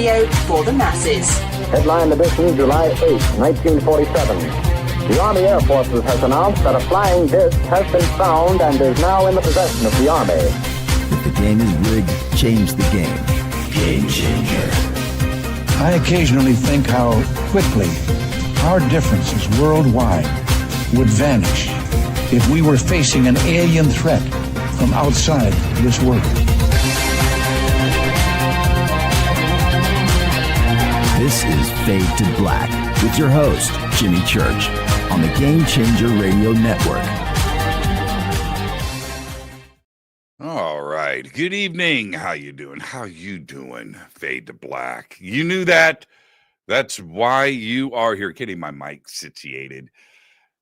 radio for the masses. Headline edition, July 8, 1947. The Army Air Forces has announced that a flying disc has been found and is now in the possession of the Army. If the game is rigged, change the game. Game changer. I occasionally think how quickly our differences worldwide would vanish if we were facing an alien threat from outside this world. This is Fade to Black with your host, Jimmy Church, on the Game Changer Radio Network. All right. Good evening. How you doing? How you doing? Fade to Black. You knew that. That's why you are here. Getting my mic situated.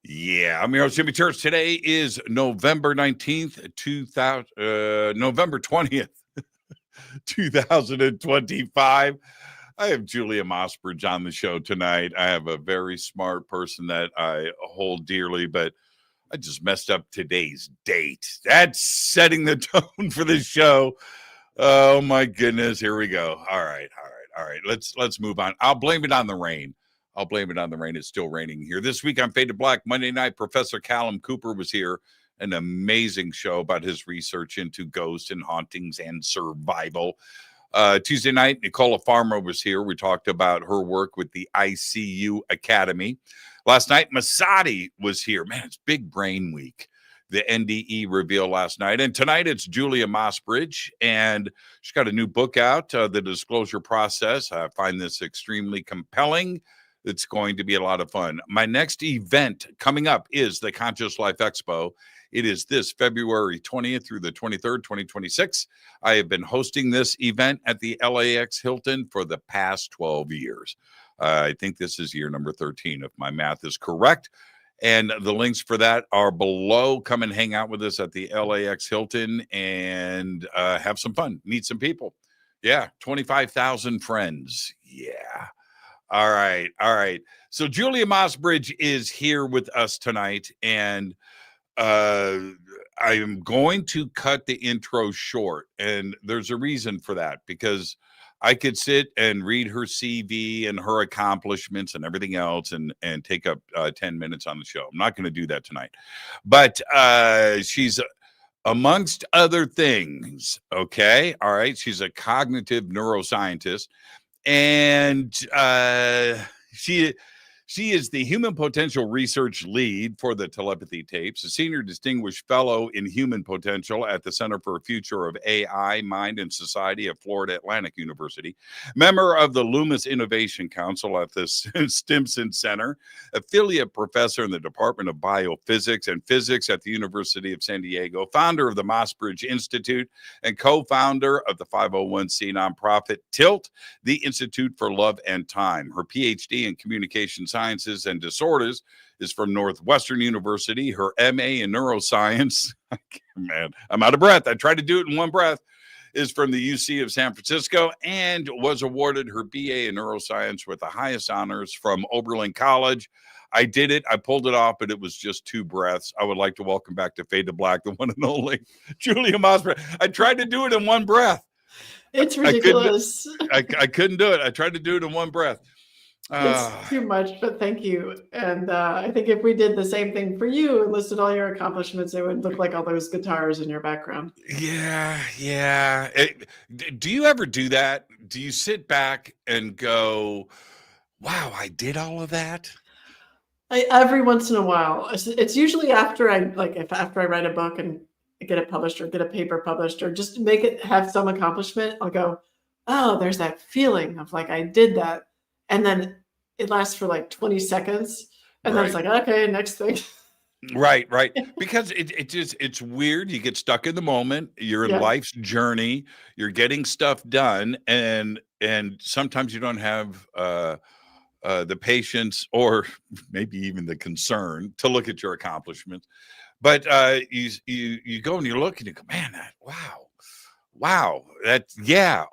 Yeah, I'm your host, Jimmy Church. Today is November 19th, November 20th, 2025. I have Julia Mossbridge on the show tonight. I have a very smart person that I hold dearly, but I just messed up today's date. That's setting the tone for the show. Oh my goodness. Here we go. All right. Let's move on. I'll blame it on the rain. It's still raining here. This week on Fade to Black, Monday night, Professor Callum Cooper was here. An amazing show about his research into ghosts and hauntings and survival. Tuesday night, Nicola Farmer was here. We talked about her work with the ICU Academy. Last night, Masadi was here. Man, it's Big Brain Week. The NDE reveal last night. And tonight, it's Julia Mossbridge. And she's got a new book out, The Disclosure Process. I find this extremely compelling. It's going to be a lot of fun. My next event coming up is the Conscious Life Expo. It is this February 20th through the 23rd, 2026. I have been hosting this event at the LAX Hilton for the past 12 years. I think this is year number 13, if my math is correct. And the links for that are below. Come and hang out with us at the LAX Hilton and have some fun. Meet some people. Yeah, 25,000 friends. Yeah. All right. So Julia Mossbridge is here with us tonight, and I am going to cut the intro short, and there's a reason for that, because I could sit and read her CV and her accomplishments and everything else and take up 10 minutes on the show. I'm not going to do that tonight, but she's amongst other things. Okay. All right. She's a cognitive neuroscientist, and she is the Human Potential Research Lead for the Telepathy Tapes, a Senior Distinguished Fellow in Human Potential at the Center for the Future of AI, Mind, and Society at Florida Atlantic University, member of the Loomis Innovation Council at the Stimson Center, affiliate professor in the Department of Biophysics and Physics at the University of San Diego, founder of the Mossbridge Institute, and co-founder of the 501c nonprofit TILT, the Institute for Love and Time. Her PhD in Communication Sciences and Disorders is from Northwestern University. Her MA in Neuroscience, man, I'm out of breath. I tried to do it in one breath, is from the UC of San Francisco, and was awarded her BA in Neuroscience with the highest honors from Oberlin College. I did it. I pulled it off, but it was just two breaths. I would like to welcome back to Fade to Black, the one and only Julia Mossbridge. I tried to do it in one breath. It's ridiculous. I couldn't do it. I tried to do it in one breath. It's too much, but thank you. And I think if we did the same thing for you and listed all your accomplishments, it would look like all those guitars in your background. Yeah. Do you ever do that? Do you sit back and go, wow, I did all of that? Every once in a while. It's usually after I write a book and get it published or get a paper published or just make it have some accomplishment. I'll go, oh, there's that feeling of like I did that. And then it lasts for like 20 seconds. And then it's like, okay, next thing. Right. Because it's weird. You get stuck in the moment. You're in life's journey. You're getting stuff done. And sometimes you don't have the patience or maybe even the concern to look at your accomplishments. But you go and you look and you go, man, wow,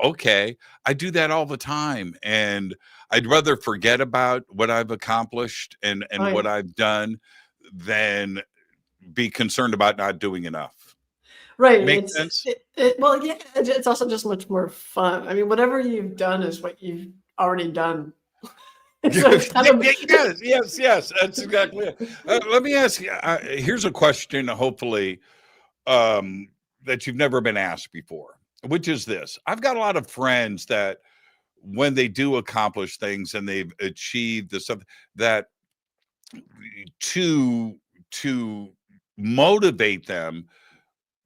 okay. I do that all the time. And I'd rather forget about what I've accomplished and what I've done than be concerned about not doing enough. Right. Make sense? Well, yeah, it's also just much more fun. I mean, whatever you've done is what you've already done. So it's kind of Yes. That's exactly it. Let me ask you. Here's a question. Hopefully, that you've never been asked before, which is this: I've got a lot of friends that, when they do accomplish things and they've achieved the stuff, that to motivate them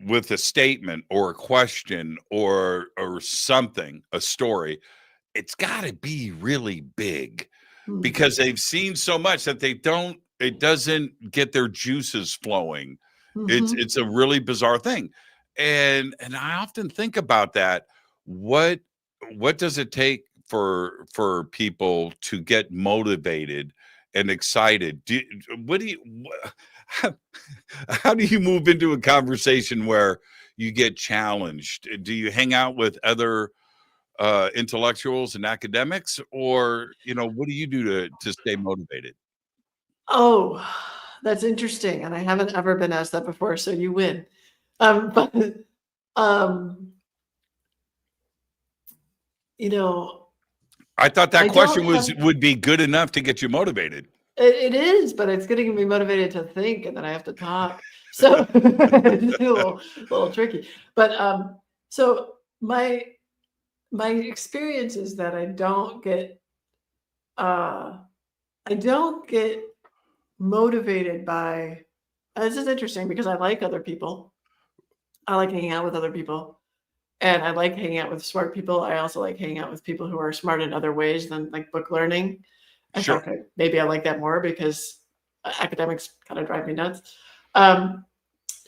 with a statement or a question or something, a story, it's got to be really big, because they've seen so much that it doesn't get their juices flowing. It's a really bizarre thing. And I often think about that. What does it take for people to get motivated and excited? How do you move into a conversation where you get challenged? Do you hang out with other intellectuals and academics, or what do you do to stay motivated? Oh, that's interesting. And I haven't ever been asked that before, so you win. But um, I thought that I question don't would be good enough to get you motivated. it is, but it's getting me motivated to think, and then I have to talk. So it's a little tricky. But so my experience is that I don't get motivated by. This is interesting because I like other people. I like hanging out with other people, and I like hanging out with smart people. I also like hanging out with people who are smart in other ways than like book learning. In Sure. fact, maybe I like that more because academics kind of drive me nuts.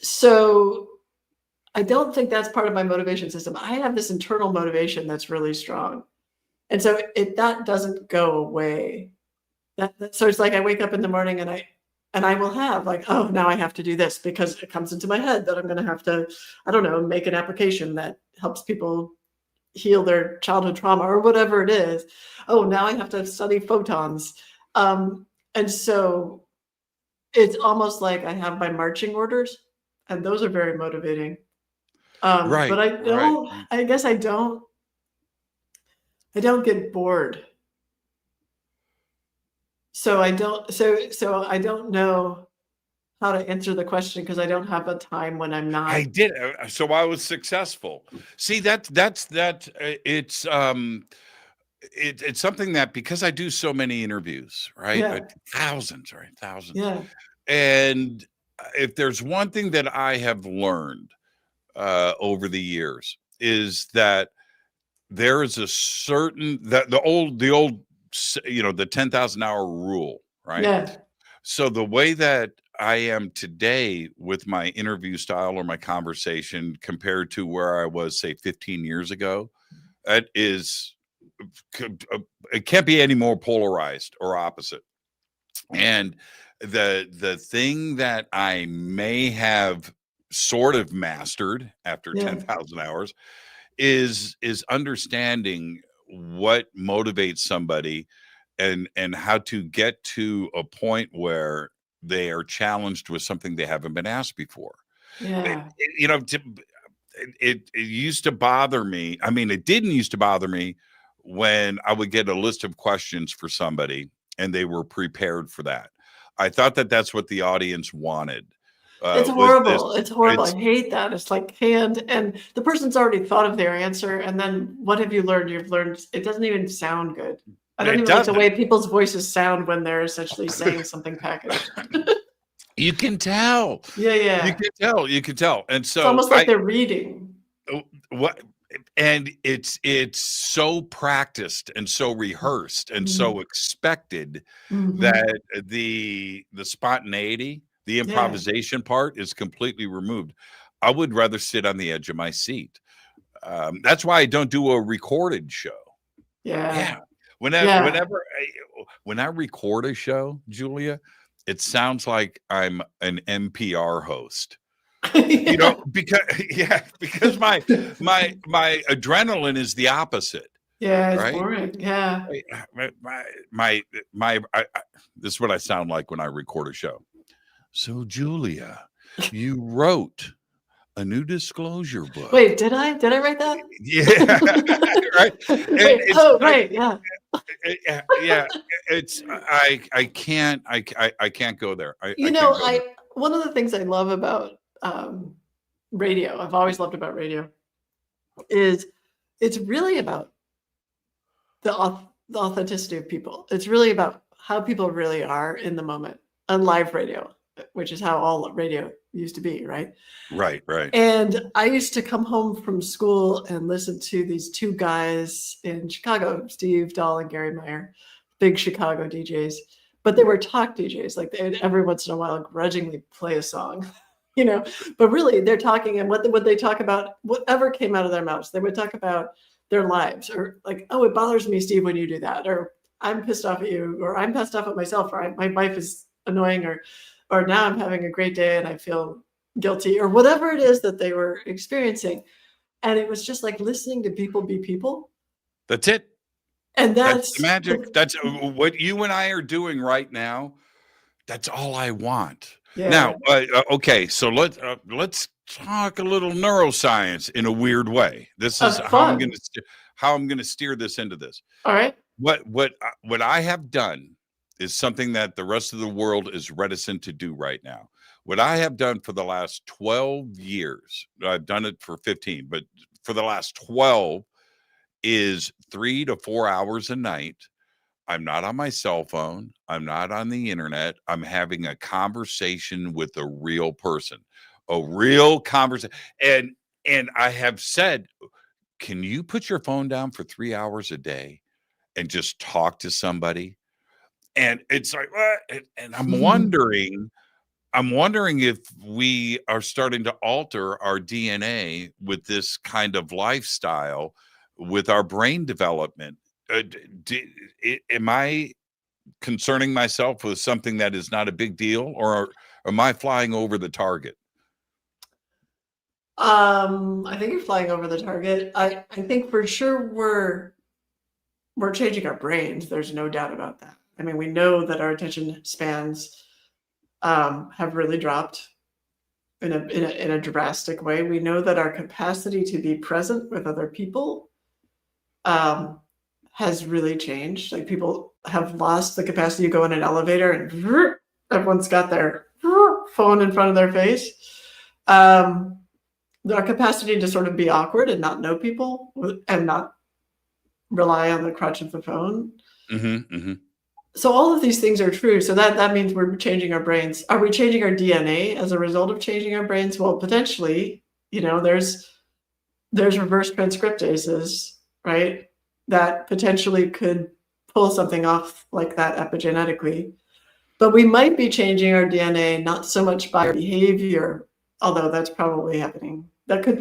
So I don't think that's part of my motivation system. I have this internal motivation that's really strong, and so that doesn't go away. So it's like I wake up in the morning and I will have like, oh, now I have to do this because it comes into my head that I'm going to have to, I don't know, make an application that helps people heal their childhood trauma or whatever it is. Oh, now I have to study photons. And so it's almost like I have my marching orders, and those are very motivating. Right. But I guess I don't get bored. So I don't know how to answer the question because I don't have a time when I'm not. I did. So I was successful. See, it's something that, because I do so many interviews, right? Yeah. Thousands. Yeah. And if there's one thing that I have learned over the years, is that there is a certain, that the old the 10,000 hour rule, right? Yeah. So the way that I am today with my interview style or my conversation compared to where I was, say, 15 years ago, it can't be any more polarized or opposite. And the thing that I may have sort of mastered after 10,000 hours is understanding what motivates somebody and how to get to a point where they are challenged with something they haven't been asked before. Yeah. It used to bother me. I mean, it didn't used to bother me when I would get a list of questions for somebody and they were prepared for that. I thought that that's what the audience wanted. It's horrible. It's horrible. I hate that. It's like and the person's already thought of their answer. And then what have you learned? You've learned it doesn't even sound good. I don't even like the way people's voices sound when they're essentially saying something packaged. You can tell. Yeah. You can tell. And so it's almost like they're reading. And it's so practiced and so rehearsed and so expected that the spontaneity, the improvisation part is completely removed. I would rather sit on the edge of my seat. That's why I don't do a recorded show. Yeah. When I record a show, Julia, it sounds like I'm an NPR host. Because my adrenaline is the opposite. Yeah, it's right? boring. Yeah. This is what I sound like when I record a show. So, Julia, you wrote a new disclosure book. Wait, did I write that? Yeah, right. Wait, right, yeah. Yeah, it's I can't go there. I You can't know, go there. one of the things I love about radio, I've always loved about radio, is it's really about the authenticity of people. It's really about how people really are in the moment on live radio, which is how all radio used to be, right? Right. And I used to come home from school and listen to these two guys in Chicago, Steve Dahl and Gary Meyer, big Chicago DJs, but they were talk DJs. Like they'd every once in a while grudgingly play a song, you know, but really they're talking, and what they talk about, whatever came out of their mouths, they would talk about their lives, or like, oh, it bothers me, Steve, when you do that, or I'm pissed off at you, or I'm pissed off at myself, or my wife is annoying, or now I'm having a great day and I feel guilty, or whatever it is that they were experiencing. And it was just like listening to people be people. That's it. And That's the magic. That's what you and I are doing right now. That's all I want. Yeah. Now, okay, so let's talk a little neuroscience in a weird way. This is how I'm going to steer this into this. All right. What I have done is something that the rest of the world is reticent to do right now. What I have done for the last 12 years, I've done it for 15, but for the last 12 is 3 to 4 hours a night. I'm not on my cell phone. I'm not on the internet. I'm having a conversation with a real person, a real conversation. And I have said, can you put your phone down for 3 hours a day and just talk to somebody? And it's like, and I'm wondering if we are starting to alter our DNA with this kind of lifestyle, with our brain development. Am I concerning myself with something that is not a big deal, or am I flying over the target? I think you're flying over the target. I think for sure we're changing our brains. There's no doubt about that. I mean, we know that our attention spans have really dropped in a drastic way. We know that our capacity to be present with other people has really changed. Like people have lost the capacity to go in an elevator and everyone's got their phone in front of their face. Our capacity to sort of be awkward and not know people and not rely on the crutch of the phone. Mm-hmm, mm-hmm. So all of these things are true. So that means we're changing our brains. Are we changing our DNA as a result of changing our brains? Well, potentially, you know, there's reverse transcriptases, right? That potentially could pull something off like that epigenetically. But we might be changing our DNA not so much by our behavior, although that's probably happening. That could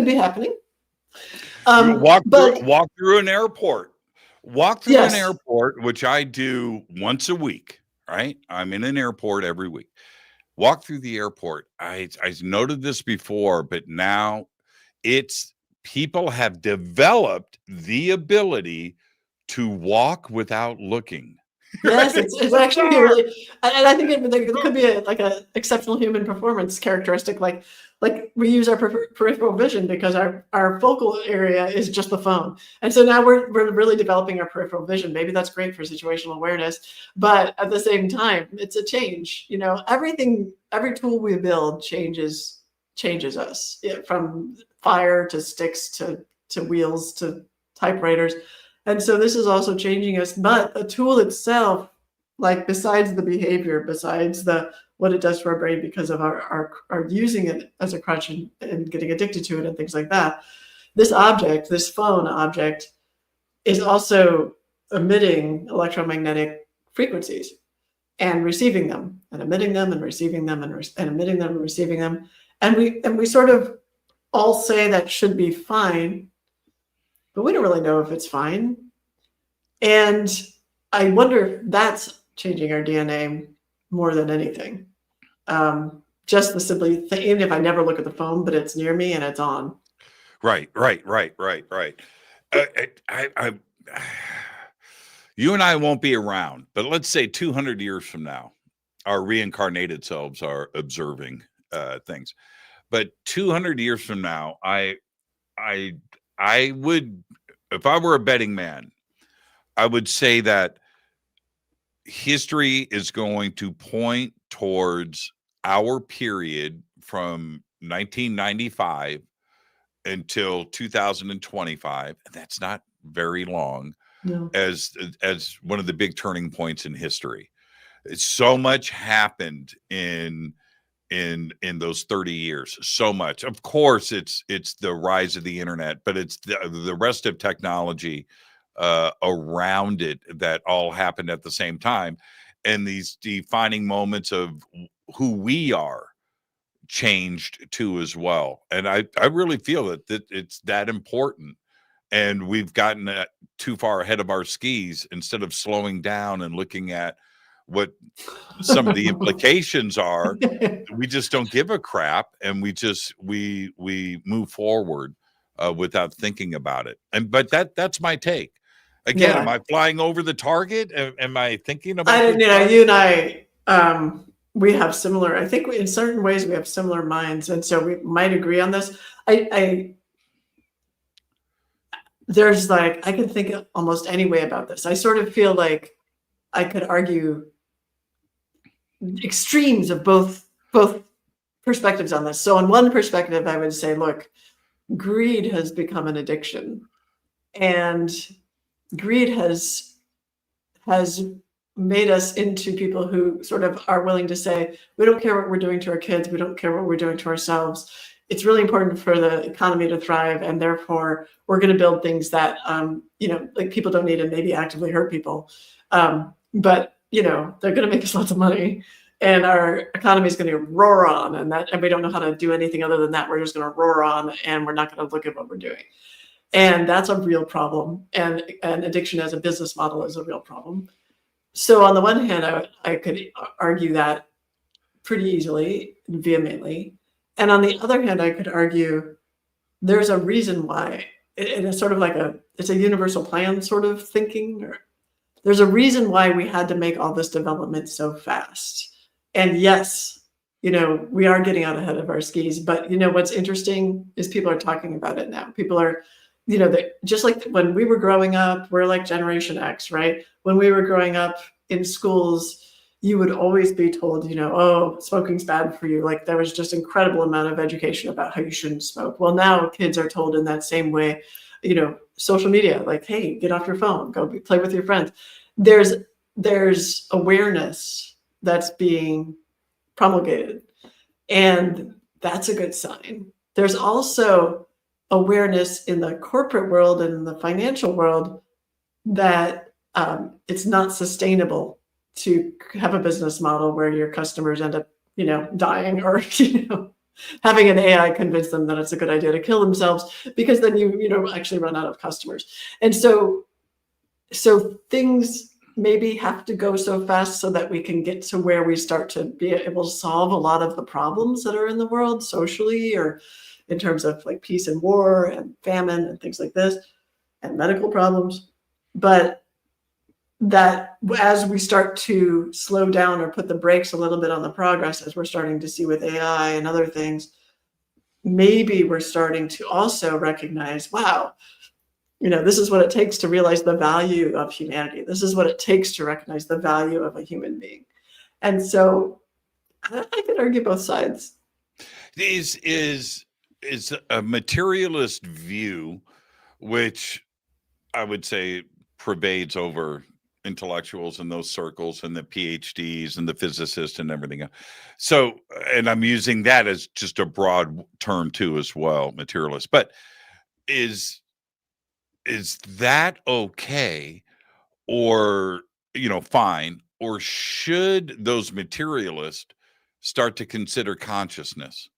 be happening. Walk through an airport. Walk through an airport, which I do once a week, right? I'm in an airport every week. Walk through the airport. I noted this before, but now people have developed the ability to walk without looking. Yes, it's actually really, and I think it could be like an exceptional human performance characteristic. Like we use our peripheral vision because our focal area is just the phone, and so now we're really developing our peripheral vision. Maybe that's great for situational awareness, but at the same time, it's a change. You know, every tool we build changes us, from fire to sticks to wheels to typewriters. And so this is also changing us, but the tool itself, like besides the behavior, besides what it does to our brain because of our using it as a crutch and getting addicted to it and things like that, this phone object, is also emitting electromagnetic frequencies and receiving them and emitting them and receiving them and emitting them and receiving them. And we sort of all say that should be fine, but we don't really know if it's fine. And I wonder if that's changing our DNA more than anything. Just the simply, even if I never look at the phone, but it's near me and it's on. Right. You and I won't be around, but let's say 200 years from now, our reincarnated selves are observing things. But 200 years from now, I would, if I were a betting man, I would say that history is going to point towards our period from 1995 until 2025. That's not very long. No. As one of the big turning points in history. So much happened in those 30 years. So much. Of course, it's the rise of the internet, but it's the rest of technology around it that all happened at the same time. And these defining moments of who we are changed too as well. And I really feel that it's that important. And we've gotten too far ahead of our skis instead of slowing down and looking at what some of the implications are. We just don't give a crap, and we move forward without thinking about it. But that's my take. Again, Yeah. am I flying over the target? Am I thinking about? You and I, we have similar. I think in certain ways we have similar minds, and so we might agree on this. There's I can think almost any way about this. I sort of feel like I could argue extremes of both perspectives on this. So on one perspective, I would say, look, greed has become an addiction, and greed has made us into people who sort of are willing to say, we don't care what we're doing to our kids, we don't care what we're doing to ourselves. It's really important for the economy to thrive, and therefore we're going to build things that people don't need and maybe actively hurt people. But they're going to make us lots of money, and our economy is going to roar on, and we don't know how to do anything other than that. We're just going to roar on, and we're not going to look at what we're doing. And that's a real problem. And addiction as a business model is a real problem. So on the one hand, I could argue that pretty easily, vehemently. And on the other hand, I could argue there's a reason why. It's sort of it's a universal plan sort of thinking. There's a reason why we had to make all this development so fast. And yes, we are getting out ahead of our skis. But what's interesting is people are talking about it now. People are, just like when we were growing up, we're like Generation X, right? When we were growing up in schools, you would always be told, oh, smoking's bad for you. There was just incredible amount of education about how you shouldn't smoke. Well, now kids are told in that same way, social media, hey, get off your phone, go play with your friends. There's awareness that's being promulgated, and that's a good sign. There's also awareness in the corporate world and in the financial world that it's not sustainable to have a business model where your customers end up, dying or, having an AI convince them that it's a good idea to kill themselves, because then you actually run out of customers. And so things maybe have to go so fast so that we can get to where we start to be able to solve a lot of the problems that are in the world socially, or in terms of peace and war and famine and things like this, and medical problems. But that as we start to slow down or put the brakes a little bit on the progress, as we're starting to see with AI and other things, maybe we're starting to also recognize, wow, this is what it takes to realize the value of humanity. This is what it takes to recognize the value of a human being. And so I could argue both sides. Is a materialist view, which I would say pervades over intellectuals in those circles and the PhDs and the physicists and everything else. So, and I'm using that as just a broad term too as well, materialist. But is that okay, or fine, or should those materialists start to consider consciousness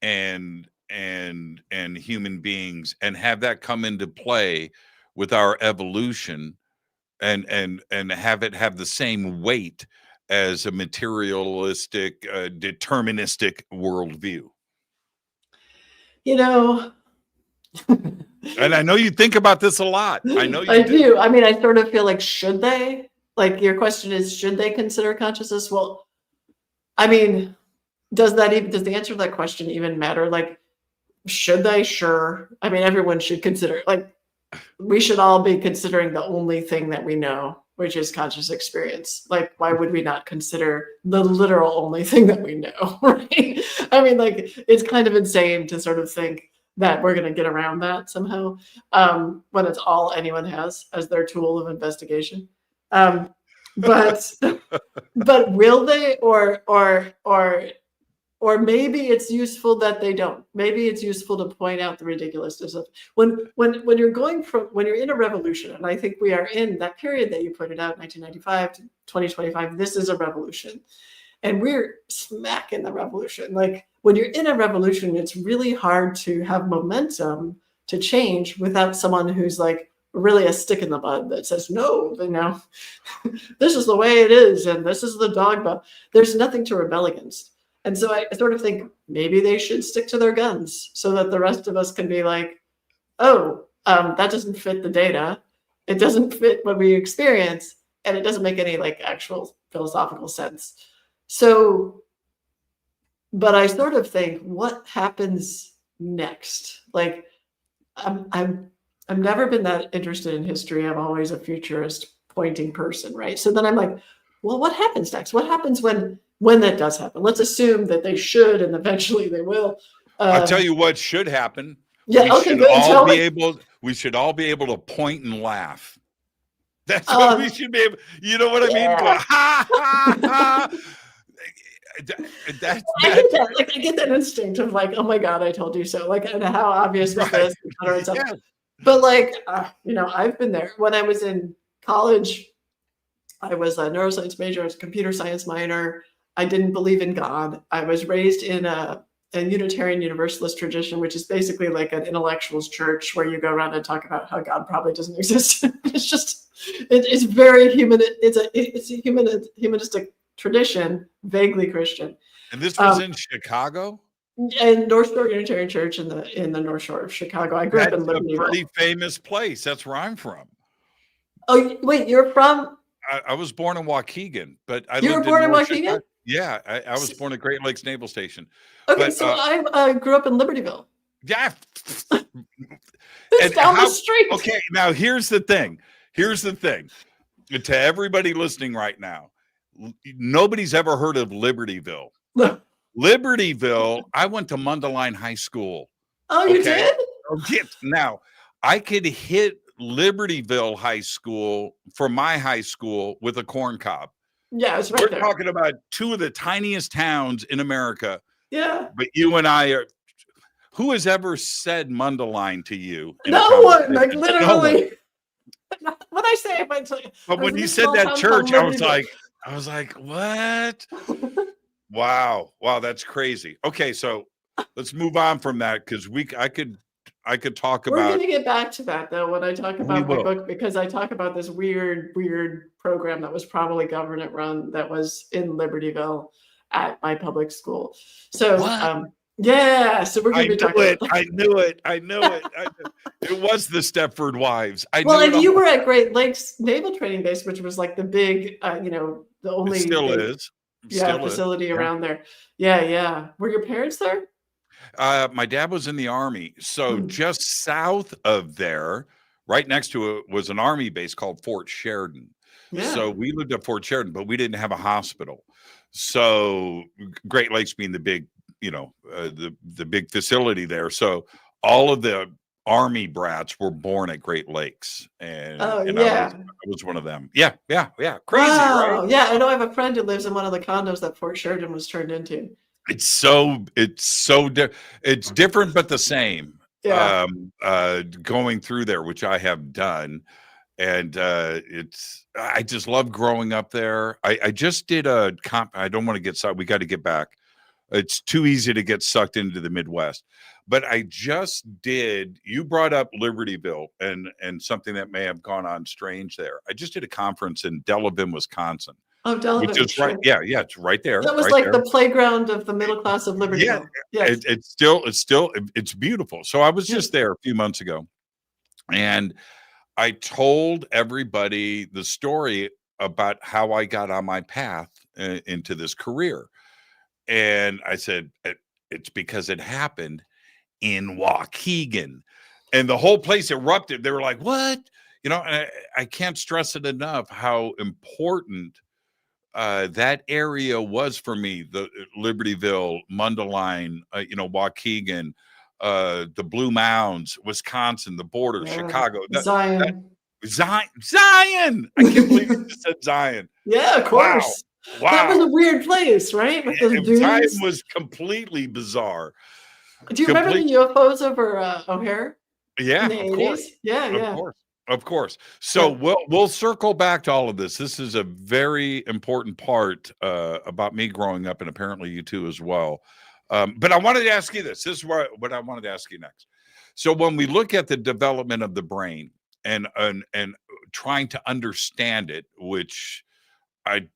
and human beings and have that come into play with our evolution, and have it have the same weight as a materialistic, deterministic worldview? And I know you think about this a lot. I know you do. I mean, I sort of feel like, should they? Your question is, should they consider consciousness? Well, I mean, does the answer to that question even matter? Like, should they? Sure. I mean, everyone should consider, like, we should all be considering the only thing that we know, which is conscious experience. Like, why would we not consider the literal only thing that we know, right? I mean, like, it's kind of insane to sort of think that we're going to get around that somehow, when it's all anyone has as their tool of investigation. But but will they, or maybe it's useful that they don't. Maybe it's useful to point out the ridiculousness of when you're in a revolution, and I think we are in that period that you pointed out, 1995 to 2025. This is a revolution, and we're smack in the revolution. Like, when you're in a revolution, it's really hard to have momentum to change without someone who's like really a stick in the mud that says, no, this is the way it is, and this is the dogma. There's nothing to rebel against. And so I sort of think maybe they should stick to their guns so that the rest of us can be like, oh, that doesn't fit the data. It doesn't fit what we experience. And it doesn't make any like actual philosophical sense. So, but I sort of think, what happens next? Like, I've never been that interested in history. I'm always a futurist pointing person, right? So then I'm like, well, what happens next? What happens when that does happen? Let's assume that they should, and eventually they will. I'll tell you what should happen. Yeah, we okay, should good. we should all be able to point and laugh. That's what we should be able. You know what I mean? Go, ha ha ha. I get that. Like, I get that instinct of like, oh my God, I told you so. Like, and how obvious was this? Yeah. But like, I've been there. When I was in college, I was a neuroscience major. I was a computer science minor. I didn't believe in God. I was raised in a Unitarian Universalist tradition, which is basically like an intellectuals church where you go around and talk about how God probably doesn't exist. It's very human. It's a humanistic tradition, vaguely Christian. And this was in Chicago? And North Shore Unitarian Church in the North Shore of Chicago. I grew up in Libertyville. That's a pretty famous place. That's where I'm from. Oh, wait, you're from? I was born in Waukegan, but you were born in Waukegan? Yeah, I was born at Great Lakes Naval Station. Okay, but, so I grew up in Libertyville. Yeah. It's down the street. Okay, now here's the thing. To everybody listening right now, nobody's ever heard of Libertyville. Libertyville, I went to Mundelein High School. Oh, you did? Now, I could hit Libertyville High School for my high school with a corn cob. Yeah, it's right We're there. talking about two of the tiniest towns in America. Yeah. But you and I are. Who has ever said Mundelein to you? No one. Like, literally. No one. When I say it, I tell you. But when you said that church, I was like, what? Wow, that's crazy. Okay, so let's move on from that because I could talk about. We're going to get back to that though when I talk about my book, because I talk about this weird program that was probably government run that was in Libertyville at my public school. So yeah, so we're going to be talking about that. I knew it. It was the Stepford Wives. And you were at Great Lakes Naval Training Base, which was like the big, the only facility around there. Yeah. Were your parents there? My dad was in the Army. So just south of there, right next to it, was an Army base called Fort Sheridan. Yeah. So we lived at Fort Sheridan, but we didn't have a hospital. So Great Lakes being the big, the big facility there. So all of the Army brats were born at Great Lakes. And I was one of them. Yeah. Crazy, wow. Right? Yeah, I know I have a friend who lives in one of the condos that Fort Sheridan was turned into. It's different, but the same. Yeah. Going through there, which I have done. And I just love growing up there. I just did I don't want to get sucked. We got to get back. It's too easy to get sucked into the Midwest. But I just did, you brought up Libertyville and something that may have gone on strange there. I just did a conference in Delavan, Wisconsin. Oh, Delavan. Which is right. Yeah, it's right there. That was right the playground of the middle class of Libertyville. Yeah, it's beautiful. So I was just there a few months ago, and I told everybody the story about how I got on my path into this career. And I said, it's because it happened in Waukegan. And the whole place erupted. They were like, what? You know, and I can't stress it enough how important that area was for me. The Libertyville, Mundelein, Waukegan, the Blue Mounds, Wisconsin, the border, Chicago. Zion. Zion. I can't believe you just said Zion. Yeah, of course. Wow. That was a weird place, right? With those dunes. Zion was completely bizarre. Do you remember the UFOs over O'Hare? Yeah, in the of 80s? course. Yeah. Of course. So we'll circle back to all of this. This is a very important part about me growing up, and apparently you too as well. But I wanted to ask you this. This is what I wanted to ask you next. So when we look at the development of the brain and trying to understand it, which I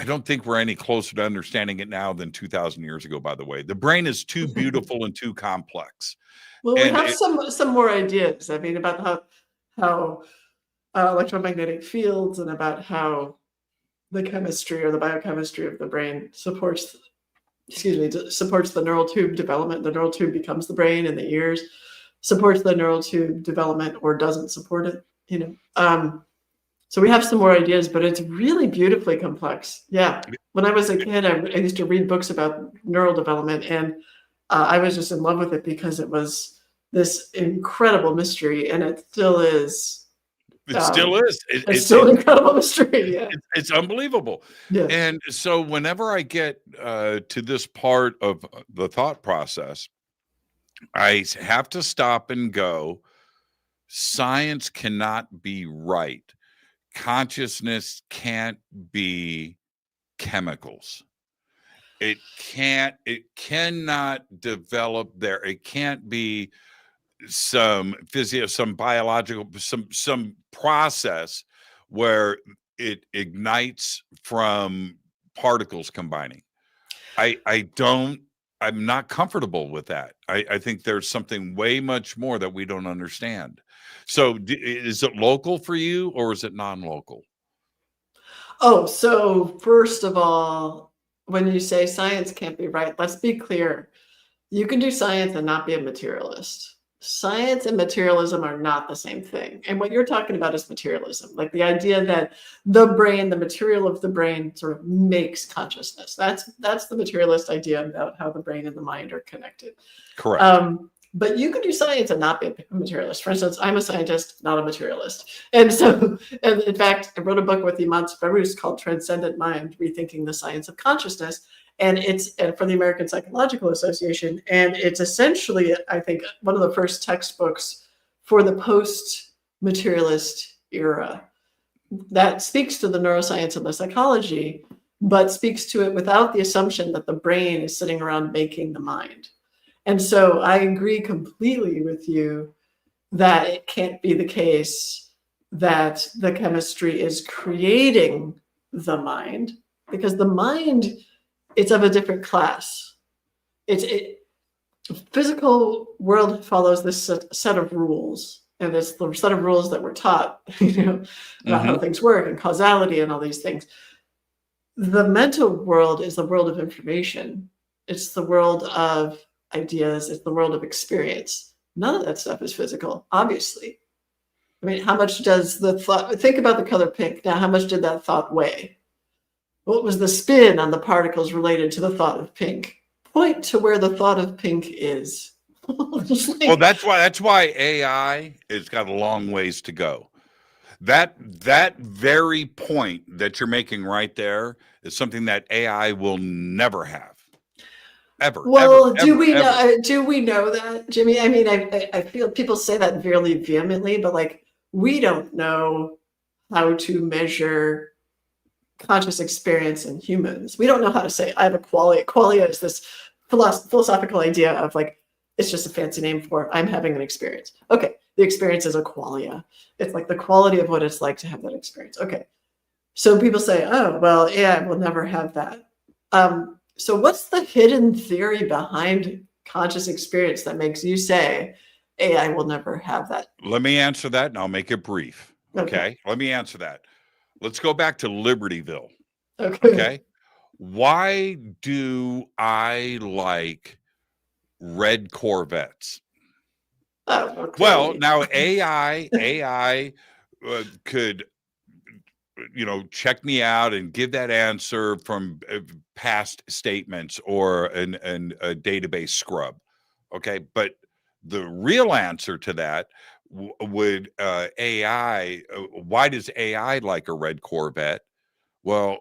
don't think we're any closer to understanding it now than 2,000 years ago, by the way. The brain is too beautiful and too complex. Well, we have some more ideas. I mean, about how electromagnetic fields and about how the chemistry or the biochemistry of the brain supports the neural tube development. The neural tube becomes the brain, and the ears supports the neural tube development or doesn't support it. So we have some more ideas, but it's really beautifully complex. Yeah. When I was a kid, I used to read books about neural development, and I was just in love with it because it was this incredible mystery, and it still is. It still is. It's still an incredible mystery. Yeah. It's unbelievable. Yeah. And so whenever I get to this part of the thought process, I have to stop and go, science cannot be right. Consciousness can't be chemicals. It cannot develop there. It can't be some biological, some process where it ignites from particles combining. I'm not comfortable with that. I think there's something way much more that we don't understand. So is it local for you or is it non-local? Oh, so first of all, when you say science can't be right, let's be clear. You can do science and not be a materialist. Science and materialism are not the same thing. And what you're talking about is materialism, like the idea that the brain, the material of the brain sort of makes consciousness. That's the materialist idea about how the brain and the mind are connected. Correct. But you can do science and not be a materialist. For instance, I'm a scientist, not a materialist. And in fact, I wrote a book with Iman Farouz called Transcendent Mind, Rethinking the Science of Consciousness. And it's for the American Psychological Association. And it's essentially, I think, one of the first textbooks for the post-materialist era that speaks to the neuroscience and the psychology, but speaks to it without the assumption that the brain is sitting around making the mind. And so I agree completely with you that it can't be the case that the chemistry is creating the mind, because the mind, it's of a different class. Physical world follows this set of rules, and it's the set of rules that we're taught, about how things work and causality and all these things. The mental world is the world of information. It's the world of ideas. It's the world of experience. None of that stuff is physical, obviously. I mean, how much does the thought, think about the color pink. Now, how much did that thought weigh? What was the spin on the particles related to the thought of pink? Point to where the thought of pink is. Well, that's why AI has got a long ways to go. That very point that you're making right there is something that AI will never have. Ever. Well, do we know that, Jimmy? I mean, I feel people say that really vehemently, but like, we don't know how to measure conscious experience in humans. We don't know how to say, I have a qualia. Qualia is this philosophical idea of like, it's just a fancy name for I'm having an experience. Okay, the experience is a qualia. It's like the quality of what it's like to have that experience. Okay, so people say, oh, well, AI will never have that. So what's the hidden theory behind conscious experience that makes you say AI will never have that? Let me answer that, and I'll make it brief. Okay. Let me answer that. Let's go back to Libertyville. Okay. Why do I like red Corvettes? Oh, okay. Well, now AI could, check me out and give that answer from past statements or a database scrub. Okay, but the real answer to that would AI. Why does AI like a red Corvette? Well,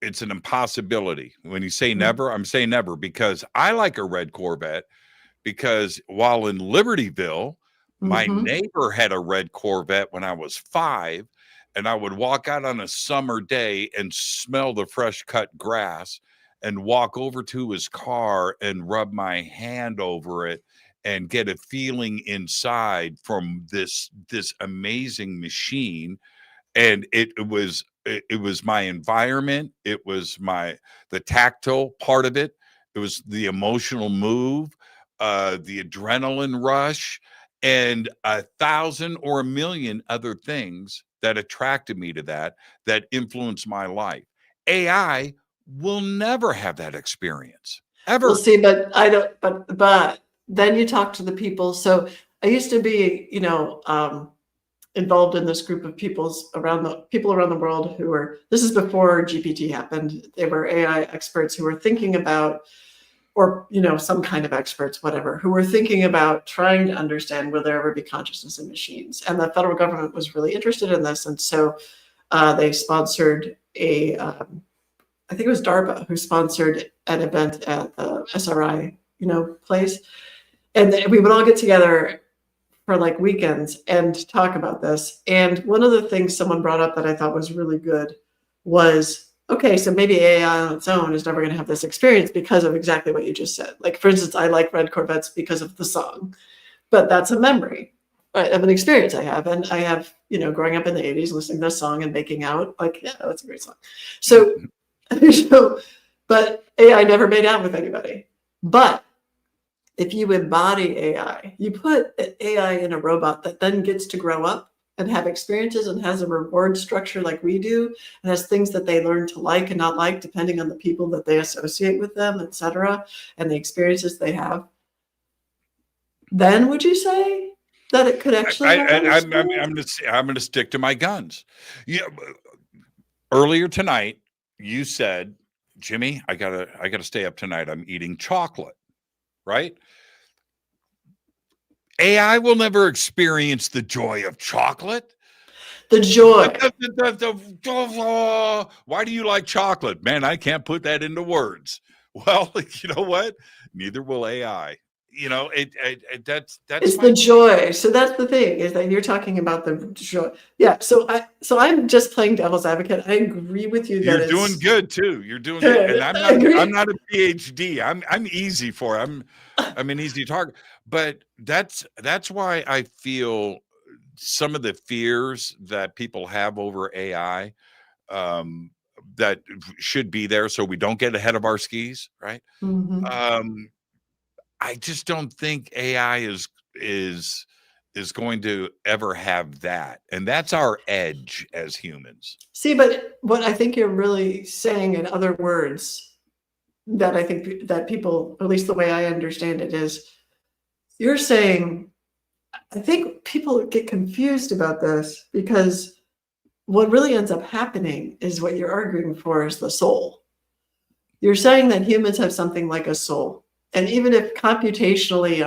it's an impossibility. When you say never, I'm saying never, because I like a red Corvette because while in Libertyville, my neighbor had a red Corvette when I was 5, and I would walk out on a summer day and smell the fresh cut grass and walk over to his car and rub my hand over it and get a feeling inside from this amazing machine. And it was my environment, it was the tactile part of it, it was the emotional move, the adrenaline rush, and 1,000 or 1,000,000 other things that attracted me to that influenced my life. AI will never have that experience ever. Well, see, but I don't. But then you talk to the people. So I used to be, involved in this group of people around the world who were. This is before GPT happened. They were AI experts who were thinking about, or some kind of experts, whatever, who were thinking about trying to understand will there ever be consciousness in machines. And the federal government was really interested in this, and so they sponsored I think it was DARPA who sponsored an event at the SRI, place. And we would all get together for like weekends and talk about this. And one of the things someone brought up that I thought was really good was, okay, so maybe AI on its own is never going to have this experience because of exactly what you just said. Like, for instance, I like red Corvettes because of the song, but that's a memory of an experience I have. And I have, growing up in the 80s, listening to this song and making out, like, yeah, that's a great song. So, but AI never made out with anybody. But if you embody AI, you put AI in a robot that then gets to grow up and have experiences and has a reward structure like we do, and has things that they learn to like and not like depending on the people that they associate with them, etc., and the experiences they have, then would you say that it could actually I'm going to stick to my guns. Yeah, earlier tonight you said, Jimmy, I gotta stay up tonight, I'm eating chocolate, right? AI will never experience the joy of chocolate. The joy. Why do you like chocolate? Man, I can't put that into words. Well, you know what? Neither will AI. That's it's the joy. So that's the thing, is that you're talking about the joy. Yeah. So I'm just playing devil's advocate. I agree with you. You're doing good too. You're doing good. And I'm not a PhD. I'm easy for it. I'm an easy target. But that's why I feel some of the fears that people have over AI that should be there so we don't get ahead of our skis, right? I just don't think AI is going to ever have that. And that's our edge as humans. See, but what I think you're really saying, in other words, that I think that people, at least the way I understand it, is you're saying, I think people get confused about this because what really ends up happening is what you're arguing for is the soul. You're saying that humans have something like a soul. And even if computationally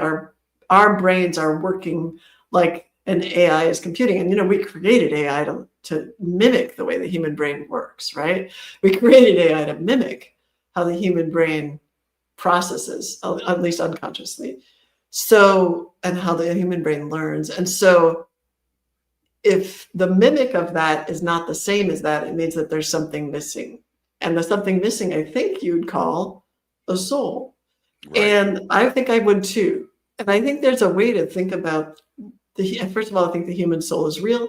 our brains are working like an AI is computing, and we created AI to mimic the way the human brain works, right? We created AI to mimic how the human brain processes, at least unconsciously. So, and how the human brain learns. And so if the mimic of that is not the same as that, it means that there's something missing. And the something missing, I think you'd call a soul. Right. And I think I would too. And I think there's a way to think about first of all, I think the human soul is real.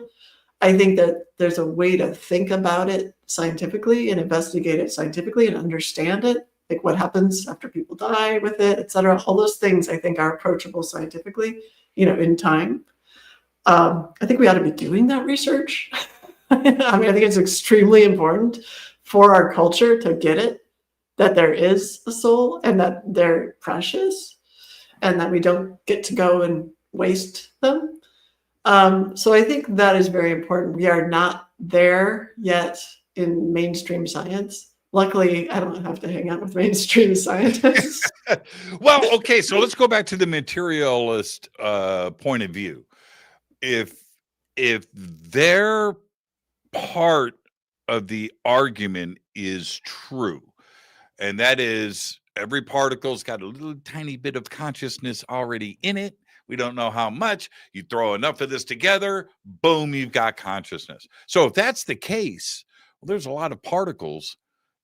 I think that there's a way to think about it scientifically and investigate it scientifically and understand it, like what happens after people die with it, et cetera. All those things I think are approachable scientifically, in time. I think we ought to be doing that research. I think it's extremely important for our culture to get it. that there is a soul and that they're precious and that we don't get to go and waste them. So I think that is very important. We are not there yet in mainstream science. Luckily, I don't have to hang out with mainstream scientists. Well, okay, so let's go back to the materialist point of view. If their part of the argument is true, and that is every particle's got a little tiny bit of consciousness already in it. We don't know how much. You throw enough of this together, boom, you've got consciousness. So if that's the case, well, there's a lot of particles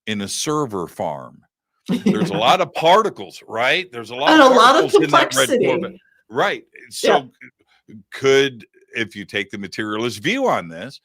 in a server farm. There's a lot of particles, right? There's a lot and of a lot of particles in that red complexity. orbit. Right. So could, if you take the materialist view on this,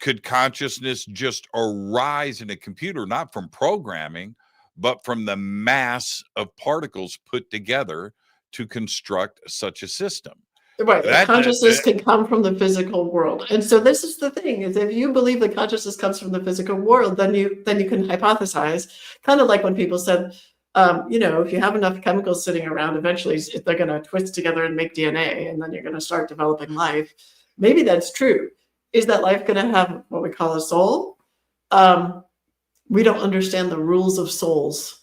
could consciousness just arise in a computer, not from programming, but from the mass of particles put together to construct such a system? Right. Consciousness can come from the physical world. And so this is the thing, is if you believe that consciousness comes from the physical world, then you can hypothesize, kind of like when people said, if you have enough chemicals sitting around, eventually they're going to twist together and make DNA, and then you're going to start developing life. Maybe that's true. Is that life going to have what we call a soul? We don't understand the rules of souls.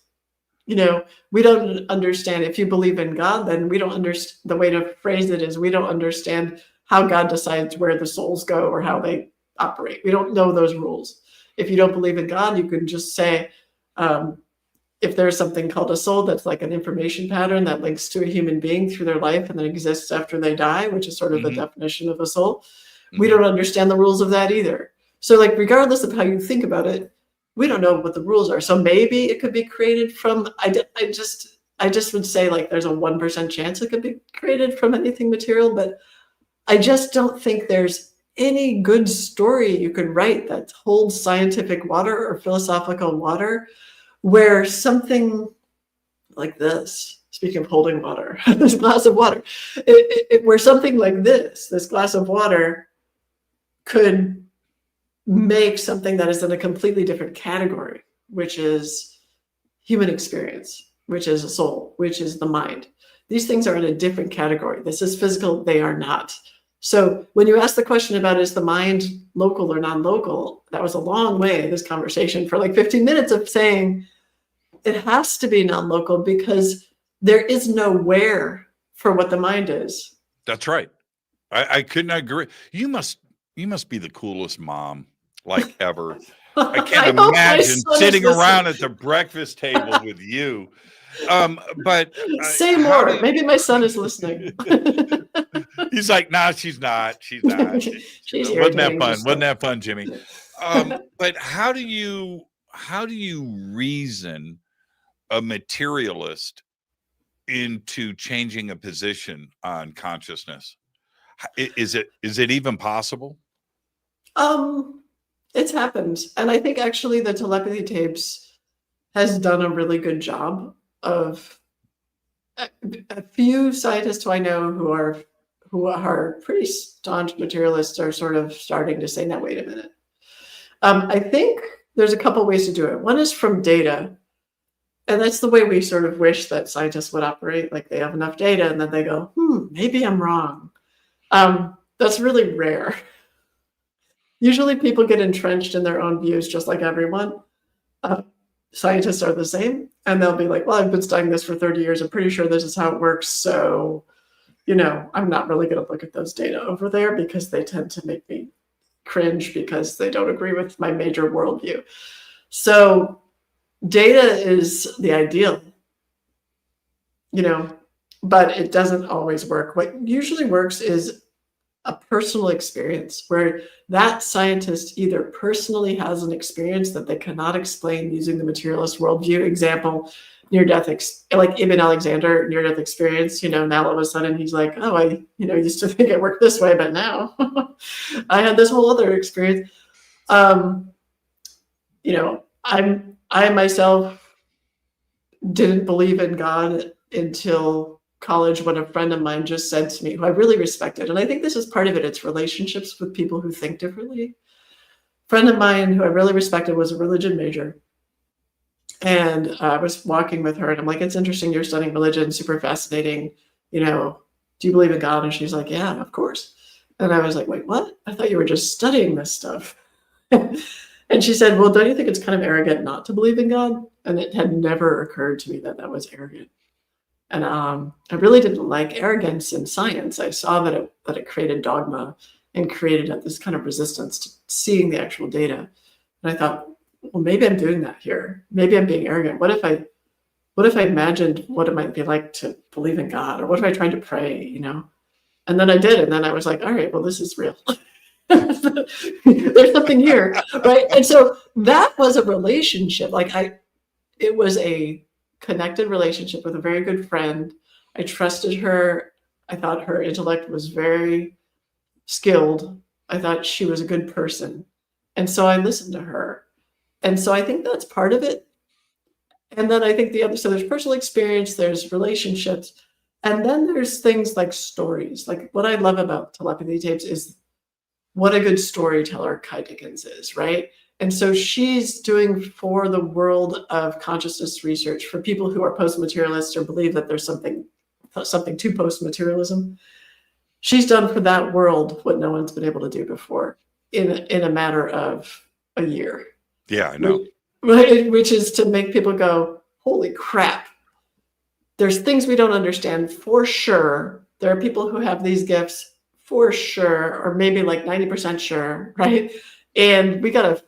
We don't understand. If you believe in God, then we don't understand. The way to phrase it is, we don't understand how God decides where the souls go or how they operate. We don't know those rules. If you don't believe in God, you can just say, if there's something called a soul, that's like an information pattern that links to a human being through their life and then exists after they die, which is sort of the definition of a soul. We don't understand the rules of that either. So regardless of how you think about it, we don't know what the rules are. So maybe it could be created from, I just would say there's a 1% chance it could be created from anything material, but I just don't think there's any good story you could write that holds scientific water or philosophical water where something like this, speaking of holding water, this glass of water, where something like this glass of water could make something that is in a completely different category, which is human experience, which is a soul, which is the mind. These things are in a different category. This is physical, they are not. So when you ask the question about is the mind local or non-local, that was a long way in this conversation for 15 minutes of saying it has to be non-local because there is no where for what the mind is. That's right. I couldn't agree. You must be the coolest mom ever. I can't imagine sitting around at the breakfast table with you. But say more. Maybe my son is listening. He's like, nah, she's not. She's not. Wasn't that fun, Jimmy? But how do you reason a materialist into changing a position on consciousness? Is it even possible? It's happened. And I think actually the telepathy tapes has done a really good job of a few scientists who I know who are pretty staunch materialists are sort of starting to say, now, wait a minute. I think there's a couple ways to do it. One is from data. And that's the way we sort of wish that scientists would operate. They have enough data and then they go, maybe I'm wrong. That's really rare. Usually people get entrenched in their own views, just like everyone. Scientists are the same. And they'll be like, well, I've been studying this for 30 years. I'm pretty sure this is how it works. So, I'm not really going to look at those data over there because they tend to make me cringe because they don't agree with my major worldview. So data is the ideal, but it doesn't always work. What usually works is a personal experience where that scientist either personally has an experience that they cannot explain using the materialist worldview. Example, near-death, like Ibn Alexander, near-death experience. Now all of a sudden he's like, oh, I used to think it worked this way, but now I had this whole other experience. I myself didn't believe in God until college when a friend of mine just said to me, who I really respected, and I think this is part of it, it's relationships with people who think differently. A friend of mine who I really respected was a religion major. And I was walking with her and I'm like, it's interesting. You're studying religion, super fascinating. You know, do you believe in God? And she's like, yeah, of course. And I was like, wait, what? I thought you were just studying this stuff. And she said, well, don't you think it's kind of arrogant not to believe in God? And it had never occurred to me that that was arrogant. And I really didn't like arrogance in science. I saw that it created dogma and created this kind of resistance to seeing the actual data. And I thought, well, maybe I'm doing that here. Maybe I'm being arrogant. What if I imagined what it might be like to believe in God? Or what if I tried to pray, you know? And then I did. And then I was like, all right, well, this is real. There's something here, right? And so that was a relationship. It was a connected relationship with a very good friend. I trusted her. I thought her intellect was very skilled. I thought she was a good person. And so I listened to her. And so I think that's part of it. And then I think so there's personal experience, there's relationships, and then there's things like stories. Like what I love about telepathy tapes is what a good storyteller Kai Dickens is, right? And so she's doing for the world of consciousness research for people who are post-materialists or believe that there's something to post-materialism. She's done for that world what no one's been able to do before in a matter of a year. Yeah, I know. Right, which is to make people go, holy crap. There's things we don't understand for sure. There are people who have these gifts for sure, or maybe like 90% sure, right? And we gotta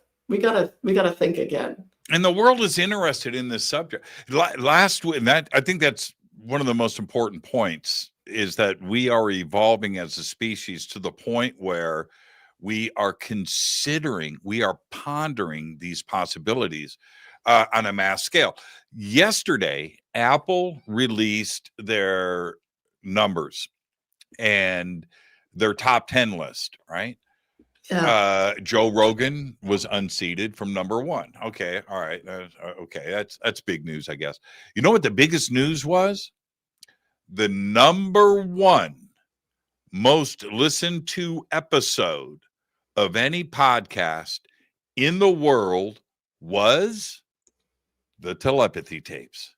think again. And the world is interested in this subject. Last week, I think that's one of the most important points, is that we are evolving as a species to the point where we are pondering these possibilities on a mass scale. Yesterday, Apple released their numbers and their top 10 list, right? Yeah. Joe Rogan was unseated from number 1. Okay. All right. Okay. That's big news, I guess. You know what the biggest news was? The number 1 most listened to episode of any podcast in the world was the telepathy tapes.